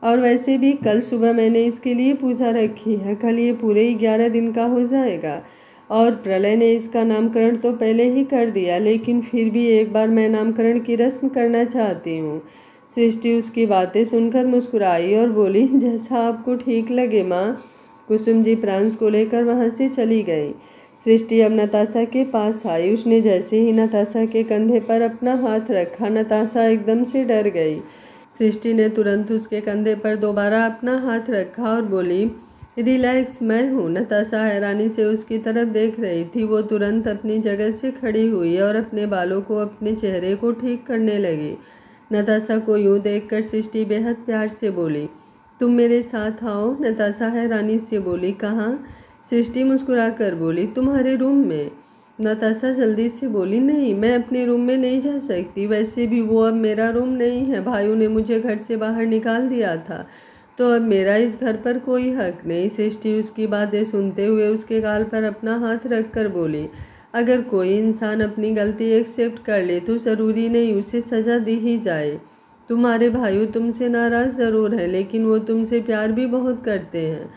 और वैसे भी कल सुबह मैंने इसके लिए पूजा रखी है, कल ये पूरे 11 दिन का हो जाएगा। और प्रलय ने इसका नामकरण तो पहले ही कर दिया, लेकिन फिर भी एक बार मैं नामकरण की रस्म करना चाहती हूँ। सृष्टि उसकी बातें सुनकर मुस्कुराई और बोली, जैसा आपको ठीक लगे माँ। कुसुम जी प्रांस को लेकर वहाँ से चली गई। सृष्टि अब नताशा के पास आई। उसने जैसे ही नताशा के कंधे पर अपना हाथ रखा, नताशा एकदम से डर गई। सृष्टि ने तुरंत उसके कंधे पर दोबारा अपना हाथ रखा और बोली, रिलैक्स, मैं हूँ। नताशा हैरानी से उसकी तरफ देख रही थी। वो तुरंत अपनी जगह से खड़ी हुई और अपने बालों को, अपने चेहरे को ठीक करने लगी। नताशा को यूँ देखकर सृष्टि बेहद प्यार से बोली, तुम मेरे साथ आओ। नताशा हैरानी से बोली, कहाँ? सृष्टि मुस्कुरा कर बोली, तुम्हारे रूम में। नताशा जल्दी से बोली, नहीं, मैं अपने रूम में नहीं जा सकती। वैसे भी वो अब मेरा रूम नहीं है। भाइयों ने मुझे घर से बाहर निकाल दिया था, तो अब मेरा इस घर पर कोई हक नहीं। सृष्टि उसकी बातें सुनते हुए उसके गाल पर अपना हाथ रख कर बोली, अगर कोई इंसान अपनी गलती एक्सेप्ट कर ले तो ज़रूरी नहीं उसे सज़ा दी ही जाए। तुम्हारे भाइयों तुमसे नाराज़ ज़रूर हैं, लेकिन वो तुमसे प्यार भी बहुत करते हैं।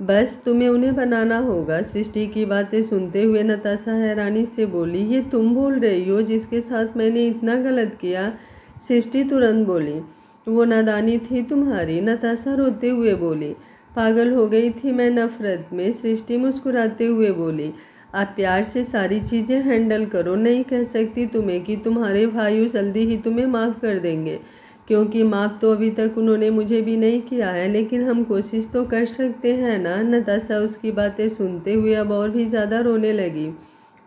बस तुम्हें उन्हें बनाना होगा। सृष्टि की बातें सुनते हुए नताशा हैरानी से बोली, ये तुम बोल रही हो जिसके साथ मैंने इतना गलत किया? सृष्टि तुरंत बोली, वो नादानी थी तुम्हारी। नताशा रोते हुए बोली, पागल हो गई थी मैं नफ़रत में। सृष्टि मुस्कुराते हुए बोली, आप प्यार से सारी चीज़ें हैंडल करो। नहीं कह सकती तुम्हें कि तुम्हारे भाइयों जल्दी ही तुम्हें माफ़ कर देंगे, क्योंकि माफ़ तो अभी तक उन्होंने मुझे भी नहीं किया है, लेकिन हम कोशिश तो कर सकते हैं ना। नताशा उसकी बातें सुनते हुए अब और भी ज़्यादा रोने लगी।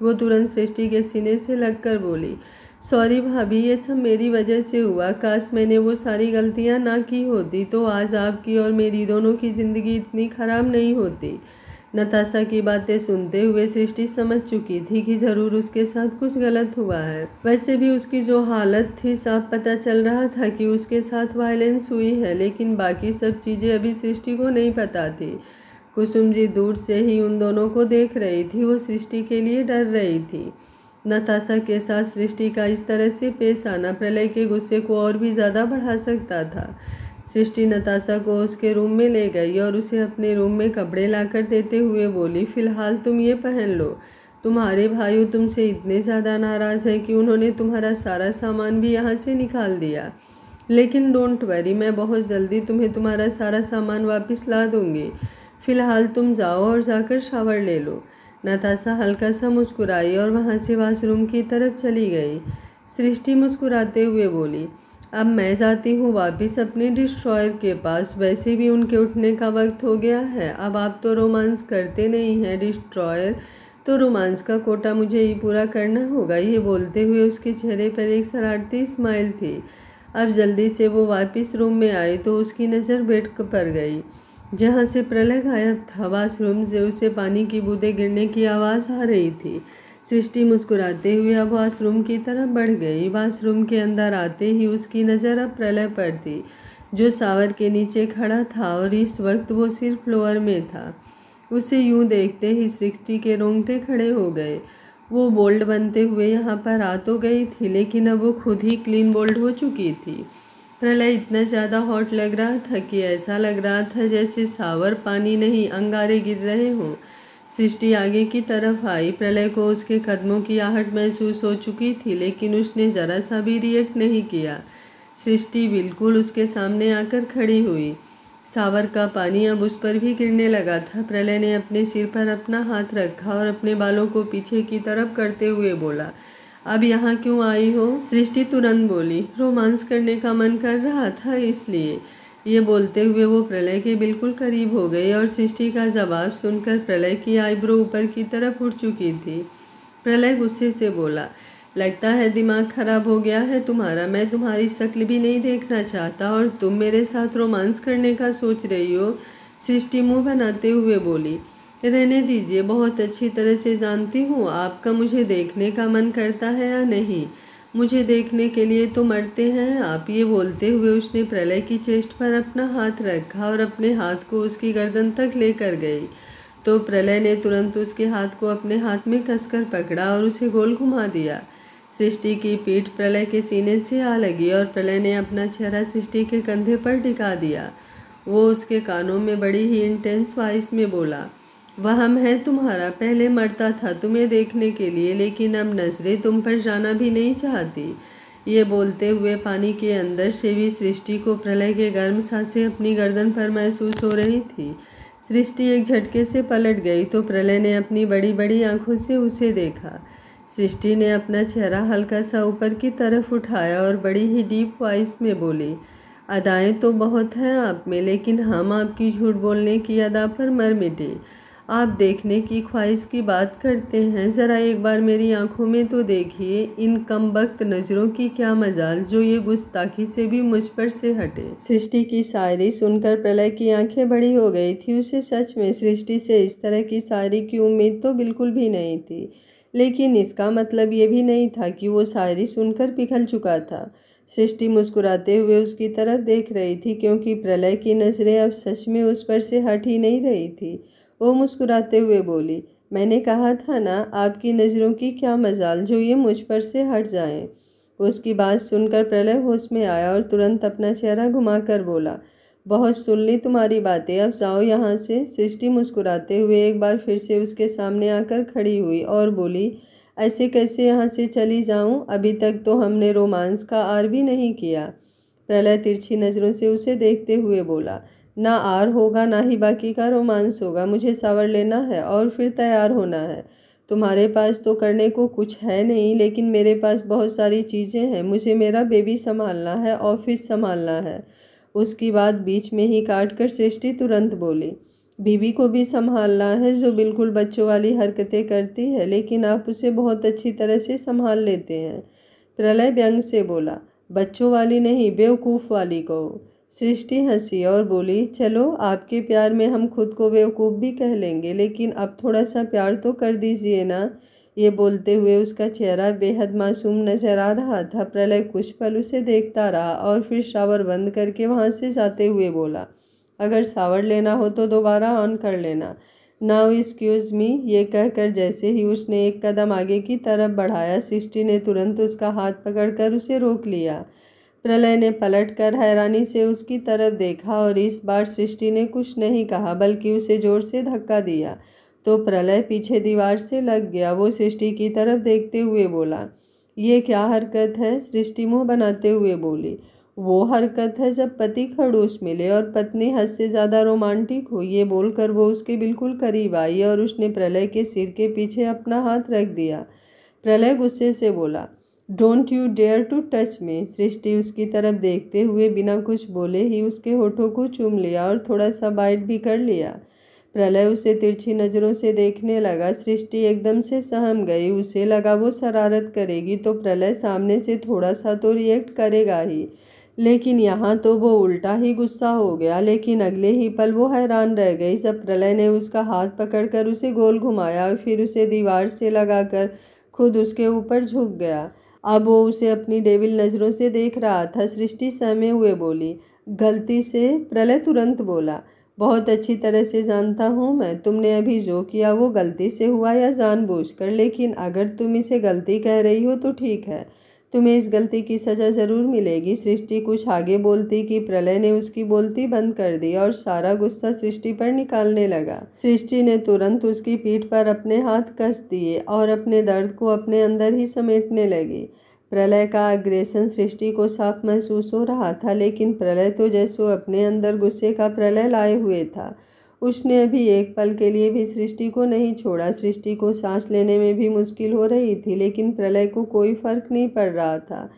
वो तुरंत सृष्टि के सीने से लगकर बोली, सॉरी भाभी, ये सब मेरी वजह से हुआ। काश मैंने वो सारी गलतियाँ ना की होती तो आज आपकी और मेरी दोनों की ज़िंदगी इतनी ख़राब नहीं होती। नताशा की बातें सुनते हुए सृष्टि समझ चुकी थी कि ज़रूर उसके साथ कुछ गलत हुआ है। वैसे भी उसकी जो हालत थी, साफ पता चल रहा था कि उसके साथ वायलेंस हुई है, लेकिन बाकी सब चीज़ें अभी सृष्टि को नहीं पता थी। कुसुम जी दूर से ही उन दोनों को देख रही थी। वो सृष्टि के लिए डर रही थी। नताशा के साथ सृष्टि का इस तरह से पेश आना प्रलय के गुस्से को और भी ज़्यादा बढ़ा सकता था। सृष्टि नताशा को उसके रूम में ले गई और उसे अपने रूम में कपड़े लाकर देते हुए बोली, फ़िलहाल तुम ये पहन लो। तुम्हारे भाइयों तुमसे इतने ज़्यादा नाराज़ हैं कि उन्होंने तुम्हारा सारा सामान भी यहाँ से निकाल दिया, लेकिन डोंट वरी, मैं बहुत जल्दी तुम्हें तुम्हारा सारा सामान वापस ला दूँगी। फ़िलहाल तुम जाओ और जाकर शावर ले लो। नताशा हल्का सा मुस्कुराई और वहाँ से वॉशरूम की तरफ चली गई। सृष्टि मुस्कुराते हुए बोली, अब मैं जाती हूँ वापस अपने डिस्ट्रॉयर के पास। वैसे भी उनके उठने का वक्त हो गया है। अब आप तो रोमांस करते नहीं हैं डिस्ट्रॉयर, तो रोमांस का कोटा मुझे ही पूरा करना होगा। ये बोलते हुए उसके चेहरे पर एक शरारती स्माइल थी। अब जल्दी से वो वापस रूम में आई तो उसकी नज़र बेड पर गई जहाँ से प्रलय गायब था। वॉशरूम से उसे पानी की बूंदें गिरने की आवाज़ आ रही थी। सृष्टि मुस्कुराते हुए अब वॉशरूम की तरफ बढ़ गई। वॉशरूम के अंदर आते ही उसकी नज़र अब प्रलय पर थी, जो शावर के नीचे खड़ा था और इस वक्त वो सिर्फ फ्लोर में था। उसे यूं देखते ही सृष्टि के रोंगटे खड़े हो गए। वो बोल्ड बनते हुए यहाँ पर आ तो गई थी, लेकिन अब वो खुद ही क्लीन बोल्ड हो चुकी थी। प्रलय इतना ज़्यादा हॉट लग रहा था कि ऐसा लग रहा था जैसे शावर पानी नहीं अंगारे गिर रहे हों। सृष्टि आगे की तरफ आई। प्रलय को उसके कदमों की आहट महसूस हो चुकी थी, लेकिन उसने ज़रा सा भी रिएक्ट नहीं किया। सृष्टि बिल्कुल उसके सामने आकर खड़ी हुई। शावर का पानी अब उस पर भी गिरने लगा था। प्रलय ने अपने सिर पर अपना हाथ रखा और अपने बालों को पीछे की तरफ करते हुए बोला, अब यहाँ क्यों आई हो? सृष्टि तुरंत बोली, रोमांस करने का मन कर रहा था इसलिए। ये बोलते हुए वो प्रलय के बिल्कुल करीब हो गई और सृष्टि का जवाब सुनकर प्रलय की आईब्रो ऊपर की तरफ उठ चुकी थी। प्रलय गुस्से से बोला, लगता है दिमाग खराब हो गया है तुम्हारा। मैं तुम्हारी शक्ल भी नहीं देखना चाहता और तुम मेरे साथ रोमांस करने का सोच रही हो। सृष्टि मुंह बनाते हुए बोली, रहने दीजिए, बहुत अच्छी तरह से जानती हूँ आपका मुझे देखने का मन करता है या नहीं। मुझे देखने के लिए तो मरते हैं आप। ये बोलते हुए उसने प्रलय की चेस्ट पर अपना हाथ रखा और अपने हाथ को उसकी गर्दन तक लेकर गई तो प्रलय ने तुरंत उसके हाथ को अपने हाथ में कसकर पकड़ा और उसे गोल घुमा दिया। सृष्टि की पीठ प्रलय के सीने से आ लगी और प्रलय ने अपना चेहरा सृष्टि के कंधे पर टिका दिया। वो उसके कानों में बड़ी ही इंटेंस वॉइस में बोला, वहम है तुम्हारा। पहले मरता था तुम्हें देखने के लिए, लेकिन अब नजरें तुम पर जाना भी नहीं चाहती। ये बोलते हुए पानी के अंदर से भी सृष्टि को प्रलय के गर्म सांसें अपनी गर्दन पर महसूस हो रही थी। सृष्टि एक झटके से पलट गई तो प्रलय ने अपनी बड़ी बड़ी आंखों से उसे देखा। सृष्टि ने अपना चेहरा हल्का सा ऊपर की तरफ उठाया और बड़ी ही डीप वॉइस में बोली, अदाएं तो बहुत हैं आप में, लेकिन हम आपकी झूठ बोलने की अदा पर मर मिटे। आप देखने की ख्वाहिश की बात करते हैं, ज़रा एक बार मेरी आंखों में तो देखिए। इन कमबख्त नज़रों की क्या मजाल जो ये गुस्ताखी से भी मुझ पर से हटे। सृष्टि की शायरी सुनकर प्रलय की आंखें बड़ी हो गई थी। उसे सच में सृष्टि से इस तरह की शायरी की उम्मीद तो बिल्कुल भी नहीं थी, लेकिन इसका मतलब ये भी नहीं था कि वो शायरी सुनकर पिघल चुका था। सृष्टि मुस्कुराते हुए उसकी तरफ देख रही थी, क्योंकि प्रलय की नज़रें अब सच में उस पर से हट ही नहीं रही थी। वो मुस्कुराते हुए बोली, मैंने कहा था ना, आपकी नज़रों की क्या मजाल जो ये मुझ पर से हट जाएं। उसकी बात सुनकर प्रलय होश में आया और तुरंत अपना चेहरा घुमाकर बोला, बहुत सुन ली तुम्हारी बातें, अब जाओ यहाँ से। सृष्टि मुस्कुराते हुए एक बार फिर से उसके सामने आकर खड़ी हुई और बोली, ऐसे कैसे यहाँ से चली जाऊँ? अभी तक तो हमने रोमांस का आर भी नहीं किया। प्रलय तिरछी नज़रों से उसे देखते हुए बोला, ना आर होगा ना ही बाकी का रोमांस होगा। मुझे शावर लेना है और फिर तैयार होना है। तुम्हारे पास तो करने को कुछ है नहीं, लेकिन मेरे पास बहुत सारी चीज़ें हैं। मुझे मेरा बेबी संभालना है, ऑफिस संभालना है। उसकी बात बीच में ही काट कर सृष्टि तुरंत बोली, बीबी को भी संभालना है जो बिल्कुल बच्चों वाली हरकतें करती है, लेकिन आप उसे बहुत अच्छी तरह से संभाल लेते हैं। प्रलय व्यंग से बोला, बच्चों वाली नहीं, बेवकूफ़ वाली कहो। सृष्टि हंसी और बोली, चलो आपके प्यार में हम खुद को बेवकूफ़ भी कह लेंगे, लेकिन अब थोड़ा सा प्यार तो कर दीजिए ना। ये बोलते हुए उसका चेहरा बेहद मासूम नजर आ रहा था। प्रलय कुछ पल उसे देखता रहा और फिर शावर बंद करके वहाँ से जाते हुए बोला, अगर शावर लेना हो तो दोबारा ऑन कर लेना। Now excuse me. ये कहकर जैसे ही उसने एक कदम आगे की तरफ बढ़ाया, सृष्टि ने तुरंत उसका हाथ पकड़कर उसे रोक लिया। प्रलय ने पलटकर हैरानी से उसकी तरफ देखा और इस बार सृष्टि ने कुछ नहीं कहा, बल्कि उसे जोर से धक्का दिया तो प्रलय पीछे दीवार से लग गया। वो सृष्टि की तरफ देखते हुए बोला, ये क्या हरकत है? सृष्टि मुँह बनाते हुए बोली, वो हरकत है जब पति खड़ूस मिले और पत्नी हद से ज़्यादा रोमांटिक हो। ये बोलकर वो उसके बिल्कुल करीब आई और उसने प्रलय के सिर के पीछे अपना हाथ रख दिया। प्रलय गुस्से से बोला, don't you dare to touch me. Srishti उसकी तरफ देखते हुए बिना कुछ बोले ही उसके होठों को चूम लिया और थोड़ा सा बाइट भी कर लिया। प्रलय उसे तिरछी नज़रों से देखने लगा। सृष्टि एकदम से सहम गई। उसे लगा वो शरारत करेगी तो प्रलय सामने से थोड़ा सा तो रिएक्ट करेगा ही। लेकिन यहाँ तो वो उल्टा ही गुस्सा हो गया। लेकिन अगले ही पल वो हैरान रह गई जब प्रलय ने उसका हाथ पकड़कर उसे गोल घुमाया और फिर उसे दीवार से लगाकर खुद उसके ऊपर झुक गया। अब वो उसे अपनी डेविल नज़रों से देख रहा था। सृष्टि सहमे हुए बोली, गलती से? प्रलय तुरंत बोला, बहुत अच्छी तरह से जानता हूँ मैं, तुमने अभी जो किया वो गलती से हुआ या जानबूझकर, लेकिन अगर तुम इसे गलती कह रही हो तो ठीक है, तुम्हें इस गलती की सज़ा ज़रूर मिलेगी। सृष्टि कुछ आगे बोलती कि प्रलय ने उसकी बोलती बंद कर दी और सारा गुस्सा सृष्टि पर निकालने लगा। सृष्टि ने तुरंत उसकी पीठ पर अपने हाथ कस दिए और अपने दर्द को अपने अंदर ही समेटने लगी। प्रलय का अग्रेसन सृष्टि को साफ महसूस हो रहा था, लेकिन प्रलय तो जैसो अपने अंदर गुस्से का प्रलय लाए हुए था। उसने अभी एक पल के लिए भी सृष्टि को नहीं छोड़ा। सृष्टि को सांस लेने में भी मुश्किल हो रही थी, लेकिन प्रलय को कोई फर्क नहीं पड़ रहा था।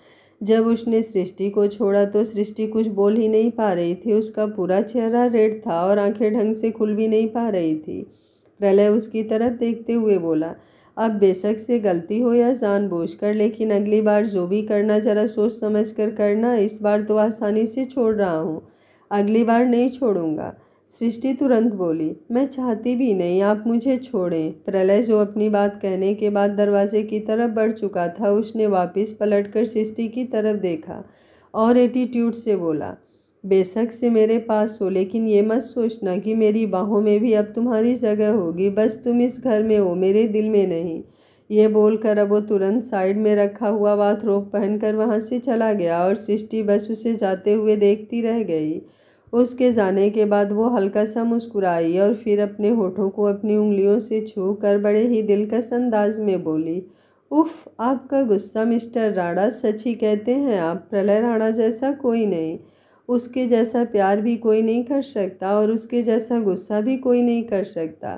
जब उसने सृष्टि को छोड़ा तो सृष्टि कुछ बोल ही नहीं पा रही थी। उसका पूरा चेहरा रेड था और आंखें ढंग से खुल भी नहीं पा रही थी। प्रलय उसकी तरफ देखते हुए बोला, अब बेशक से गलती हो या जानबूझकर, लेकिन अगली बार जो भी करना जरा सोच समझ कर करना। इस बार तो आसानी से छोड़ रहा हूँ, अगली बार नहीं छोड़ूंगा। सृष्टि तुरंत बोली, मैं चाहती भी नहीं, आप मुझे छोड़ें। प्रलय जो अपनी बात कहने के बाद दरवाजे की तरफ बढ़ चुका था, उसने वापस पलटकर सृष्टि की तरफ देखा और एटीट्यूड से बोला, बेशक से मेरे पास हो, लेकिन ये मत सोचना कि मेरी बाहों में भी अब तुम्हारी जगह होगी। बस तुम इस घर में हो, मेरे दिल में नहीं। ये बोलकर अब वो तुरंत साइड में रखा हुआ बाथरोब पहनकर वहाँ से चला गया और सृष्टि बस उसे जाते हुए देखती रह गई। उसके जाने के बाद वो हल्का सा मुस्कुराई और फिर अपने होठों को अपनी उंगलियों से छू कर बड़े ही दिलकश अंदाज में बोली, उफ, आपका गुस्सा मिस्टर राणा, सच ही कहते हैं आप, प्रलय राणा जैसा कोई नहीं। उसके जैसा प्यार भी कोई नहीं कर सकता और उसके जैसा गुस्सा भी कोई नहीं कर सकता।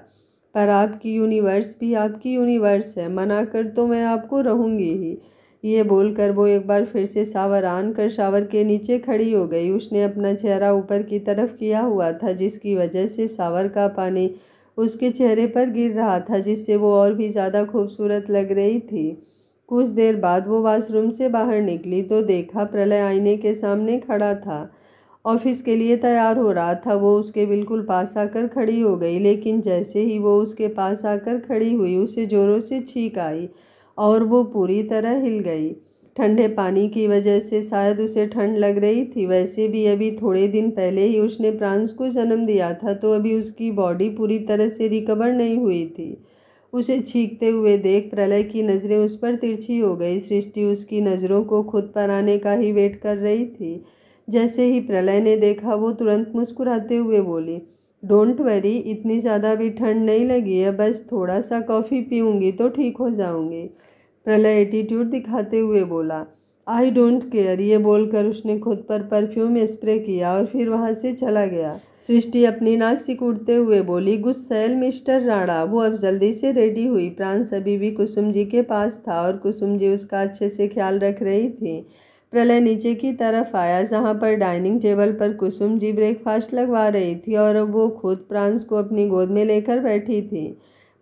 पर आपकी यूनिवर्स भी आपकी यूनिवर्स है, मना कर तो मैं आपको रहूँगी ही। ये बोलकर वो एक बार फिर से शावर आन कर शावर के नीचे खड़ी हो गई। उसने अपना चेहरा ऊपर की तरफ किया हुआ था, जिसकी वजह से शावर का पानी उसके चेहरे पर गिर रहा था, जिससे वो और भी ज़्यादा खूबसूरत लग रही थी। कुछ देर बाद वो वॉशरूम से बाहर निकली तो देखा प्रलय आईने के सामने खड़ा था। ऑफिस के लिए तैयार हो रहा था। वो उसके बिल्कुल पास आकर खड़ी हो गई, लेकिन जैसे ही वो उसके पास आकर खड़ी हुई, उसे जोरों से छींक आई और वो पूरी तरह हिल गई। ठंडे पानी की वजह से शायद उसे ठंड लग रही थी। वैसे भी अभी थोड़े दिन पहले ही उसने प्रांस को जन्म दिया था, तो अभी उसकी बॉडी पूरी तरह से रिकवर नहीं हुई थी। उसे छींकते हुए देख प्रलय की नज़रें उस पर तिरछी हो गई। सृष्टि उसकी नज़रों को खुद पर आने का ही वेट कर रही थी। जैसे ही प्रलय ने देखा, वो तुरंत मुस्कुराते हुए बोली, डोंट वरी, इतनी ज़्यादा भी ठंड नहीं लगी है, बस थोड़ा सा कॉफ़ी पीऊँगी तो ठीक हो जाऊँगी। प्रलय एटीट्यूड दिखाते हुए बोला, आई डोंट केयर। ये बोलकर उसने खुद पर परफ्यूम स्प्रे किया और फिर वहाँ से चला गया। सृष्टि अपनी नाक सिकुड़ते हुए बोली, गुस्सैल मिस्टर राणा। वो अब जल्दी से रेडी हुई। प्रांस अभी भी कुसुम जी के पास था और कुसुम जी उसका अच्छे से ख्याल रख रही थी। प्रलय नीचे की तरफ आया, जहाँ पर डाइनिंग टेबल पर कुसुम जी ब्रेकफास्ट लगवा रही थी और अब वो खुद प्रांस को अपनी गोद में लेकर बैठी थी।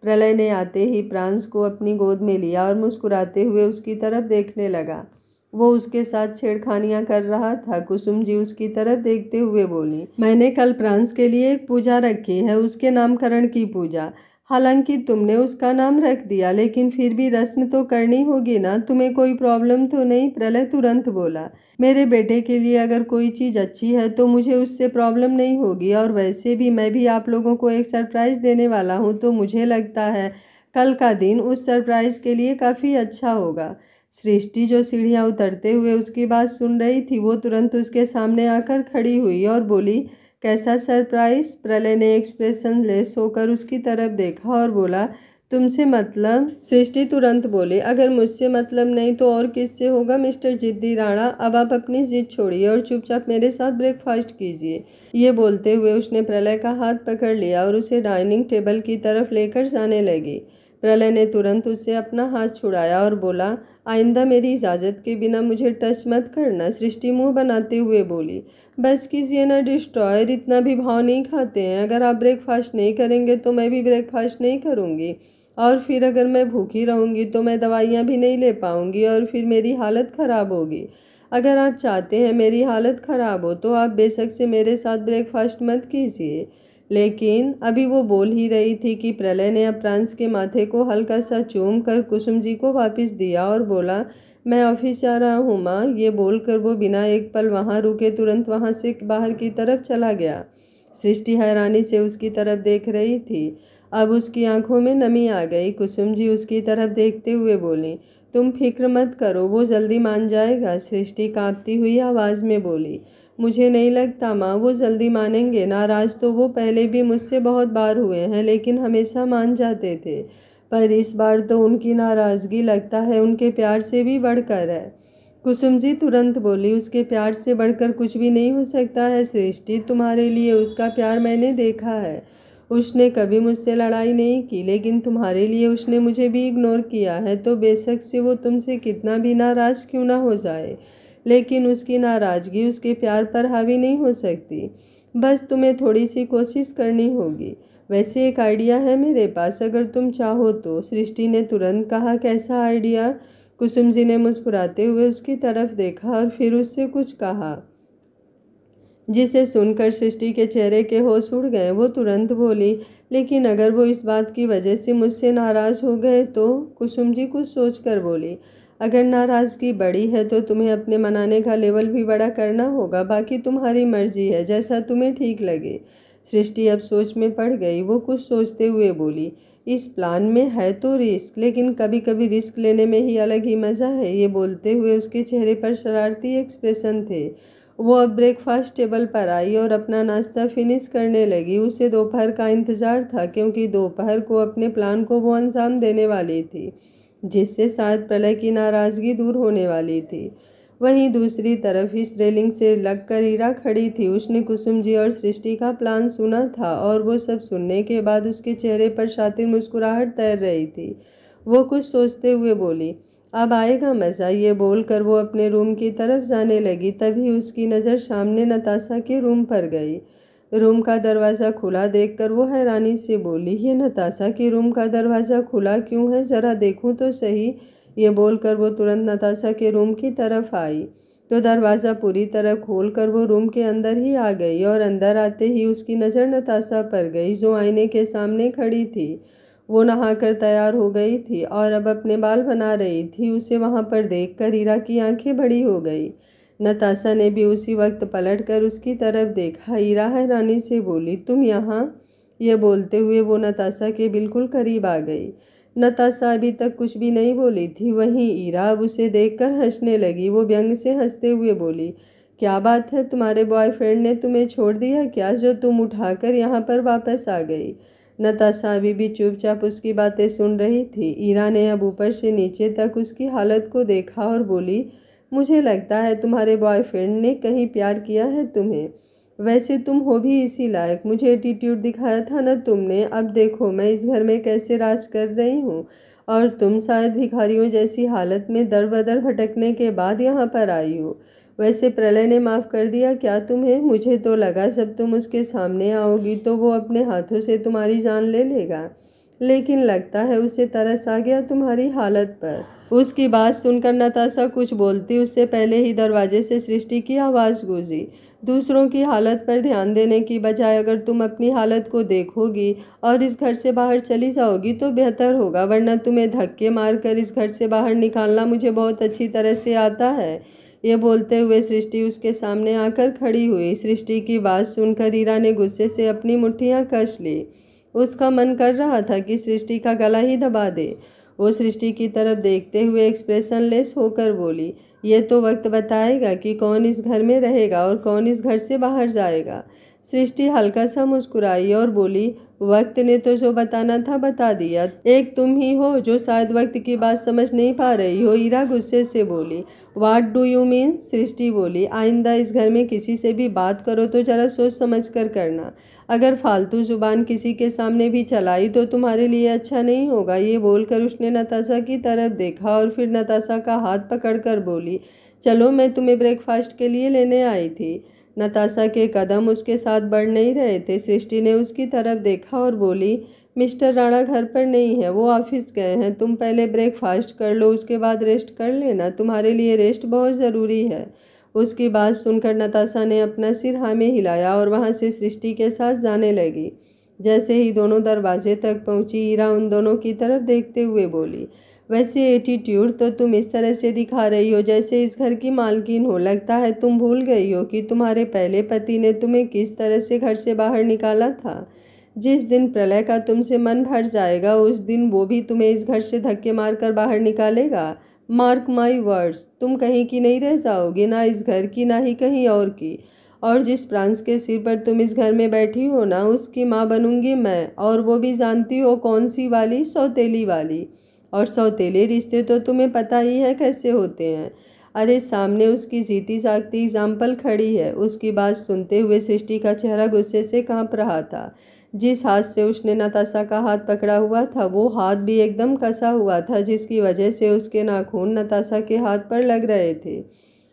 प्रलय ने आते ही प्रांस को अपनी गोद में लिया और मुस्कुराते हुए उसकी तरफ देखने लगा। वो उसके साथ छेड़खानियां कर रहा था। कुसुम जी उसकी तरफ देखते हुए बोली, मैंने कल प्रांस के लिए एक पूजा रखी है, उसके नामकरण की पूजा। हालांकि तुमने उसका नाम रख दिया, लेकिन फिर भी रस्म तो करनी होगी ना, तुम्हें कोई प्रॉब्लम तो नहीं? प्रलय तुरंत बोला, मेरे बेटे के लिए अगर कोई चीज़ अच्छी है तो मुझे उससे प्रॉब्लम नहीं होगी, और वैसे भी मैं भी आप लोगों को एक सरप्राइज़ देने वाला हूँ, तो मुझे लगता है कल का दिन उस सरप्राइज़ के लिए काफ़ी अच्छा होगा। सृष्टि जो सीढ़ियाँ उतरते हुए उसकी बात सुन रही थी, वो तुरंत उसके सामने आकर खड़ी हुई और बोली, कैसा सरप्राइज़? प्रलय ने एक्सप्रेशन लेस होकर उसकी तरफ देखा और बोला, तुमसे मतलब? सृष्टि तुरंत बोली, अगर मुझसे मतलब नहीं तो और किससे होगा मिस्टर जिद्दी राणा। अब आप अपनी जिद छोड़िए और चुपचाप मेरे साथ ब्रेकफास्ट कीजिए। ये बोलते हुए उसने प्रलय का हाथ पकड़ लिया और उसे डाइनिंग टेबल की तरफ लेकर जाने लगी। प्रलय ने तुरंत उससे अपना हाथ छुड़ाया और बोला, आइंदा मेरी इजाज़त के बिना मुझे टच मत करना। सृष्टि मुंह बनाते हुए बोली, बस कीजिए ना डिस्ट्रॉयर, इतना भी भाव नहीं खाते हैं। अगर आप ब्रेकफास्ट नहीं करेंगे तो मैं भी ब्रेकफास्ट नहीं करूँगी, और फिर अगर मैं भूखी रहूँगी तो मैं दवाइयाँ भी नहीं ले पाऊँगी और फिर मेरी हालत ख़राब होगी। अगर आप चाहते हैं मेरी हालत ख़राब हो तो आप बेशक से मेरे साथ ब्रेकफास्ट मत कीजिए। लेकिन अभी वो बोल ही रही थी कि प्रलय ने अपरांश के माथे को हल्का सा चूम कर कुसुम जी को वापस दिया और बोला, मैं ऑफिस जा रहा हूँ माँ। ये बोलकर वो बिना एक पल वहाँ रुके तुरंत वहाँ से बाहर की तरफ चला गया। सृष्टि हैरानी से उसकी तरफ देख रही थी। अब उसकी आंखों में नमी आ गई। कुसुम जी उसकी तरफ देखते हुए बोली, तुम फिक्र मत करो, वो जल्दी मान जाएगा। सृष्टि कांपती हुई आवाज़ में बोली, मुझे नहीं लगता माँ वो जल्दी मानेंगे। नाराज़ तो वो पहले भी मुझसे बहुत बार हुए हैं, लेकिन हमेशा मान जाते थे। पर इस बार तो उनकी नाराज़गी लगता है उनके प्यार से भी बढ़कर है। कुसुम जी तुरंत बोली, उसके प्यार से बढ़कर कुछ भी नहीं हो सकता है सृष्टि। तुम्हारे लिए उसका प्यार मैंने देखा है। उसने कभी मुझसे लड़ाई नहीं की, लेकिन तुम्हारे लिए उसने मुझे भी इग्नोर किया है। तो बेशक से वो तुमसे कितना भी नाराज़ क्यों ना हो जाए, लेकिन उसकी नाराज़गी उसके प्यार पर हावी नहीं हो सकती। बस तुम्हें थोड़ी सी कोशिश करनी होगी। वैसे एक आइडिया है मेरे पास, अगर तुम चाहो तो। सृष्टि ने तुरंत कहा, कैसा आइडिया? कुसुम जी ने मुस्कुराते हुए उसकी तरफ देखा और फिर उससे कुछ कहा, जिसे सुनकर सृष्टि के चेहरे के होश उड़ गए। वो तुरंत बोली, लेकिन अगर वो इस बात की वजह से मुझसे नाराज़ हो गए तो? कुसुम जी कुछ सोचकर बोली, अगर नाराज़गी बड़ी है तो तुम्हें अपने मनाने का लेवल भी बड़ा करना होगा। बाकी तुम्हारी मर्जी है, जैसा तुम्हें ठीक लगे। सृष्टि अब सोच में पड़ गई। वो कुछ सोचते हुए बोली, इस प्लान में है तो रिस्क, लेकिन कभी कभी रिस्क लेने में ही अलग ही मज़ा है। ये बोलते हुए उसके चेहरे पर शरारती एक्सप्रेशन थे। वो अब ब्रेकफास्ट टेबल पर आई और अपना नाश्ता फिनिश करने लगी। उसे दोपहर का इंतज़ार था, क्योंकि दोपहर को अपने प्लान को वो अंजाम देने वाली थी, जिससे शायद प्रलय की नाराज़गी दूर होने वाली थी। वहीं दूसरी तरफ इस रेलिंग से लगकर ईरा खड़ी थी। उसने कुसुम जी और सृष्टि का प्लान सुना था और वो सब सुनने के बाद उसके चेहरे पर शातिर मुस्कुराहट तैर रही थी। वो कुछ सोचते हुए बोली, अब आएगा मज़ा। ये बोलकर वो अपने रूम की तरफ जाने लगी। तभी उसकी नज़र सामने नताशा के रूम पर गई। रूम का दरवाज़ा खुला देखकर वो हैरानी से बोली, ये नताशा के रूम का दरवाज़ा खुला क्यों है, ज़रा देखूं तो सही। ये बोलकर वो तुरंत नताशा के रूम की तरफ आई तो दरवाज़ा पूरी तरह खोलकर वो रूम के अंदर ही आ गई और अंदर आते ही उसकी नज़र नताशा पर गई, जो आईने के सामने खड़ी थी। वो नहाकर तैयार हो गई थी और अब अपने बाल बना रही थी। उसे वहाँ पर देखकर ईरा की आंखें बड़ी हो गई। नताशा ने भी उसी वक्त पलटकर उसकी तरफ देखा। ईरा हैरानी से बोली, तुम यहाँ? ये बोलते हुए वो नताशा के बिल्कुल करीब आ गई। नताशा अभी तक कुछ भी नहीं बोली थी, वहीं ईरा अब उसे देखकर हंसने लगी। वो व्यंग से हंसते हुए बोली, क्या बात है, तुम्हारे बॉयफ्रेंड ने तुम्हें छोड़ दिया क्या, जो तुम उठाकर यहाँ पर वापस आ गई? नताशा अभी भी चुपचाप उसकी बातें सुन रही थी। ईरा ने अब ऊपर से नीचे तक उसकी हालत को देखा और बोली, मुझे लगता है तुम्हारे बॉयफ्रेंड ने कहीं प्यार किया है तुम्हें। वैसे तुम हो भी इसी लायक। मुझे एटीट्यूड दिखाया था ना तुमने। अब देखो मैं इस घर में कैसे राज कर रही हूँ, और तुम शायद भिखारियों जैसी हालत में दर बदर भटकने के बाद यहाँ पर आई हो। वैसे प्रलय ने माफ़ कर दिया क्या तुम्हें? मुझे तो लगा जब तुम उसके सामने आओगी तो वो अपने हाथों से तुम्हारी जान ले लेगा, लेकिन लगता है उसे तरस आ गया तुम्हारी हालत पर। उसकी बात सुनकर नताशा कुछ बोलती उससे पहले ही दरवाजे से सृष्टि की आवाज़ गूंजी, दूसरों की हालत पर ध्यान देने की बजाय अगर तुम अपनी हालत को देखोगी और इस घर से बाहर चली जाओगी तो बेहतर होगा, वरना तुम्हें धक्के मारकर इस घर से बाहर निकालना मुझे बहुत अच्छी तरह से आता है। ये बोलते हुए सृष्टि उसके सामने आकर खड़ी हुई। सृष्टि की बात सुनकर ईरा ने गुस्से से अपनी मुट्ठियां कस ली। उसका मन कर रहा था कि सृष्टि का गला ही दबा दे। वो सृष्टि की तरफ देखते हुए एक्सप्रेशनलेस होकर बोली, ये तो वक्त बताएगा कि कौन इस घर में रहेगा और कौन इस घर से बाहर जाएगा। सृष्टि हल्का सा मुस्कुराई और बोली, वक्त ने तो जो बताना था बता दिया। एक तुम ही हो जो शायद वक्त की बात समझ नहीं पा रही हो। ईरा गुस्से से बोली, व्हाट डू यू मीन? सृष्टि बोली, आइंदा इस घर में किसी से भी बात करो तो जरा सोच समझ कर करना। अगर फालतू जुबान किसी के सामने भी चलाई तो तुम्हारे लिए अच्छा नहीं होगा। ये बोलकर उसने नताशा की तरफ देखा और फिर नताशा का हाथ पकड़कर बोली, चलो मैं तुम्हें ब्रेकफास्ट के लिए लेने आई थी। नताशा के कदम उसके साथ बढ़ नहीं रहे थे। सृष्टि ने उसकी तरफ देखा और बोली, मिस्टर राणा घर पर नहीं है, वो ऑफिस गए हैं। तुम पहले ब्रेकफास्ट कर लो, उसके बाद रेस्ट कर लेना, तुम्हारे लिए रेस्ट बहुत ज़रूरी है। उसकी बात सुनकर नताशा ने अपना सिर हाँ में हिलाया और वहाँ से सृष्टि के साथ जाने लगी। जैसे ही दोनों दरवाजे तक पहुँची, ईरा उन दोनों की तरफ देखते हुए बोली, वैसे एटीट्यूड तो तुम इस तरह से दिखा रही हो जैसे इस घर की मालकिन हो। लगता है तुम भूल गई हो कि तुम्हारे पहले पति ने तुम्हें किस तरह से घर से बाहर निकाला था। जिस दिन प्रलय का तुमसे मन भर जाएगा, उस दिन वो भी तुम्हें इस घर से धक्के मारकर बाहर निकालेगा। मार्क माई वर्ड्स, तुम कहीं की नहीं रह जाओगी, ना इस घर की ना ही कहीं और की। और जिस प्रांस के सिर पर तुम इस घर में बैठी हो ना, उसकी माँ बनूंगी मैं, और वो भी जानती हो कौन सी वाली, सौतेली वाली। और सौतेले रिश्ते तो तुम्हें पता ही है कैसे होते हैं। अरे सामने उसकी जीती जागती एग्जाम्पल खड़ी है। उसकी बात सुनते हुए सृष्टि का चेहरा गुस्से से कांप रहा था। जिस हाथ से उसने नताशा का हाथ पकड़ा हुआ था, वो हाथ भी एकदम कसा हुआ था, जिसकी वजह से उसके नाखून नताशा के हाथ पर लग रहे थे।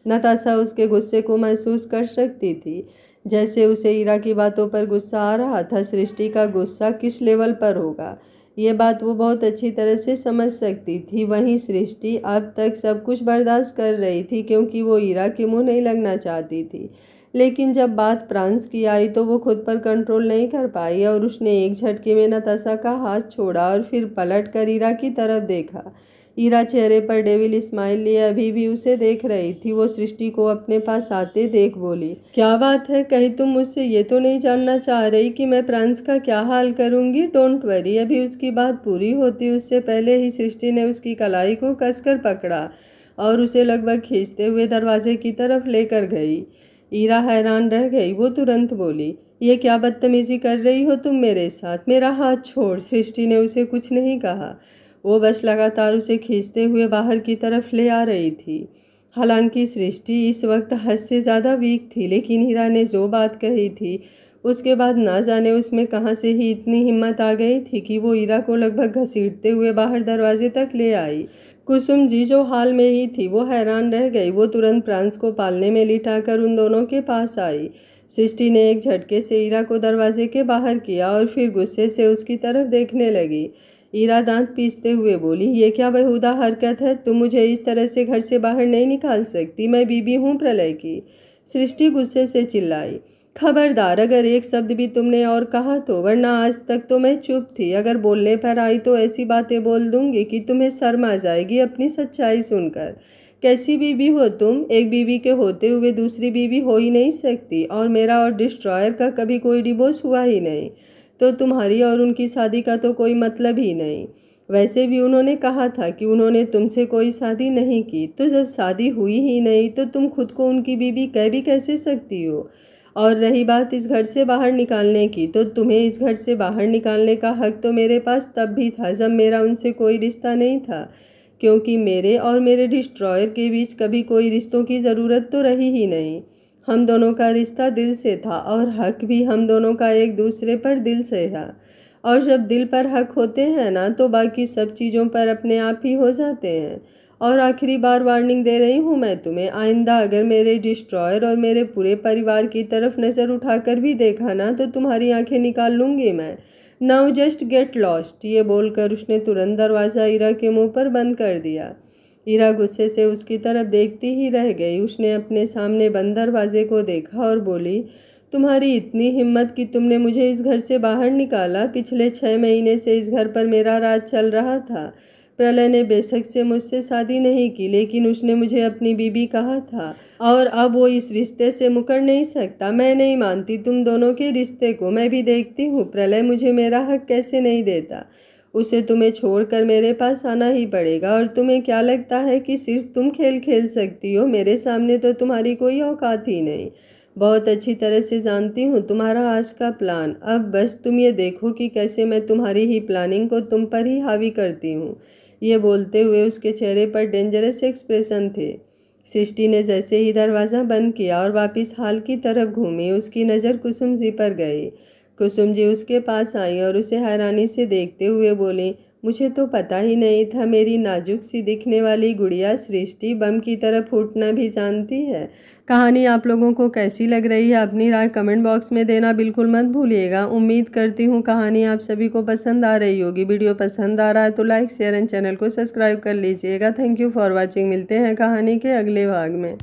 नताशा उसके गुस्से को महसूस कर सकती थी। जैसे उसे ईरा की बातों पर गुस्सा आ रहा था, सृष्टि का गुस्सा किस लेवल पर होगा, ये बात वो बहुत अच्छी तरह से समझ सकती थी। वहीं सृष्टि अब तक सब कुछ बर्दाश्त कर रही थी, क्योंकि वो ईरा के मुंह नहीं लगना चाहती थी। लेकिन जब बात प्रांस की आई तो वो खुद पर कंट्रोल नहीं कर पाई और उसने एक झटके में नताशा का हाथ छोड़ा और फिर पलट कर ईरा की तरफ देखा। ईरा चेहरे पर डेविल स्माइल लिए अभी भी उसे देख रही थी। वो सृष्टि को अपने पास आते देख बोली, क्या बात है, कहीं तुम मुझसे ये तो नहीं जानना चाह रही कि मैं प्रांस का क्या हाल करूंगी? Don't worry. अभी उसकी बात पूरी होती उससे पहले ही सृष्टि ने उसकी कलाई को कसकर पकड़ा और उसे लगभग खींचते हुए दरवाजे की तरफ लेकर गई। ईरा हैरान रह गई। वो तुरंत बोली, ये क्या बदतमीजी कर रही हो तुम मेरे साथ? मेरा हाथ छोड़। सृष्टि ने उसे कुछ नहीं कहा। वो बस लगातार उसे खींचते हुए बाहर की तरफ ले आ रही थी। हालांकि सृष्टि इस वक्त हद से ज़्यादा वीक थी, लेकिन हीरा ने जो बात कही थी उसके बाद ना जाने उसमें कहाँ से ही इतनी हिम्मत आ गई थी कि वो हीरा को लगभग घसीटते हुए बाहर दरवाजे तक ले आई। कुसुम जी जो हाल में ही थी वो हैरान रह गई। वो तुरंत प्रांस को पालने में लिटाकर उन दोनों के पास आई। सृष्टि ने एक झटके से ईरा को दरवाजे के बाहर किया और फिर गुस्से से उसकी तरफ देखने लगी। ईरा दांत पीसते हुए बोली, ये क्या बेहुदा हरकत है? तुम मुझे इस तरह से घर से बाहर नहीं निकाल सकती, मैं बीबी हूँ प्रलय की। सृष्टि गुस्से से चिल्लाई, खबरदार अगर एक शब्द भी तुमने और कहा तो, वरना आज तक तो मैं चुप थी, अगर बोलने पर आई तो ऐसी बातें बोल दूंगी कि तुम्हें शर्म आ जाएगी अपनी सच्चाई सुनकर। कैसी बीबी हो तुम? एक बीबी के होते हुए दूसरी बीबी हो ही नहीं सकती, और मेरा और डिस्ट्रॉयर का कभी कोई डिवोर्स हुआ ही नहीं, तो तुम्हारी और उनकी शादी का तो कोई मतलब ही नहीं। वैसे भी उन्होंने कहा था कि उन्होंने तुमसे कोई शादी नहीं की, तो जब शादी हुई ही नहीं तो तुम खुद को उनकी बीबी कह भी कैसे सकती हो? और रही बात इस घर से बाहर निकालने की, तो तुम्हें इस घर से बाहर निकालने का हक तो मेरे पास तब भी था जब मेरा उनसे कोई रिश्ता नहीं था, क्योंकि मेरे और मेरे डिस्ट्रॉयर के बीच कभी कोई रिश्तों की ज़रूरत तो रही ही नहीं। हम दोनों का रिश्ता दिल से था और हक भी हम दोनों का एक दूसरे पर दिल से है। और जब दिल पर हक होते हैं ना, तो बाकी सब चीज़ों पर अपने आप ही हो जाते हैं। और आखिरी बार वार्निंग दे रही हूँ मैं तुम्हें, आइंदा अगर मेरे डिस्ट्रॉयर और मेरे पूरे परिवार की तरफ नज़र उठाकर भी देखा ना, तो तुम्हारी आंखें निकाल लूँगी मैं। Now just get lost. ये बोलकर उसने तुरंत दरवाज़ा ईरा के मुंह पर बंद कर दिया। ईरा गुस्से से उसकी तरफ देखती ही रह गई। उसने अपने सामने बंद दरवाजे को देखा और बोली, तुम्हारी इतनी हिम्मत कि तुमने मुझे इस घर से बाहर निकाला? पिछले 6 महीने से इस घर पर मेरा राज चल रहा था। प्रलय ने बेशक से मुझसे शादी नहीं की, लेकिन उसने मुझे अपनी बीबी कहा था, और अब वो इस रिश्ते से मुकर नहीं सकता। मैं नहीं मानती तुम दोनों के रिश्ते को। मैं भी देखती हूँ प्रलय मुझे मेरा हक कैसे नहीं देता। उसे तुम्हें छोड़कर मेरे पास आना ही पड़ेगा। और तुम्हें क्या लगता है कि सिर्फ तुम खेल खेल सकती हो? मेरे सामने तो तुम्हारी कोई औकात ही नहीं। बहुत अच्छी तरह से जानती हूँ तुम्हारा आज का प्लान। अब बस तुम ये देखो कि कैसे मैं तुम्हारी ही प्लानिंग को तुम पर ही हावी करती हूँ। ये बोलते हुए उसके चेहरे पर डेंजरस एक्सप्रेशन थे। सृष्टि ने जैसे ही दरवाज़ा बंद किया और वापस हाल की तरफ घूमी, उसकी नज़र कुसुम जी पर गई। कुसुम जी उसके पास आई और उसे हैरानी से देखते हुए बोली, मुझे तो पता ही नहीं था मेरी नाजुक सी दिखने वाली गुड़िया सृष्टि बम की तरह फूटना भी जानती है। कहानी आप लोगों को कैसी लग रही है अपनी राय कमेंट बॉक्स में देना बिल्कुल मत भूलिएगा। उम्मीद करती हूँ कहानी आप सभी को पसंद आ रही होगी। वीडियो पसंद आ रहा है तो लाइक शेयर एंड चैनल को सब्सक्राइब कर लीजिएगा। Thank you for watching. मिलते हैं कहानी के अगले भाग में।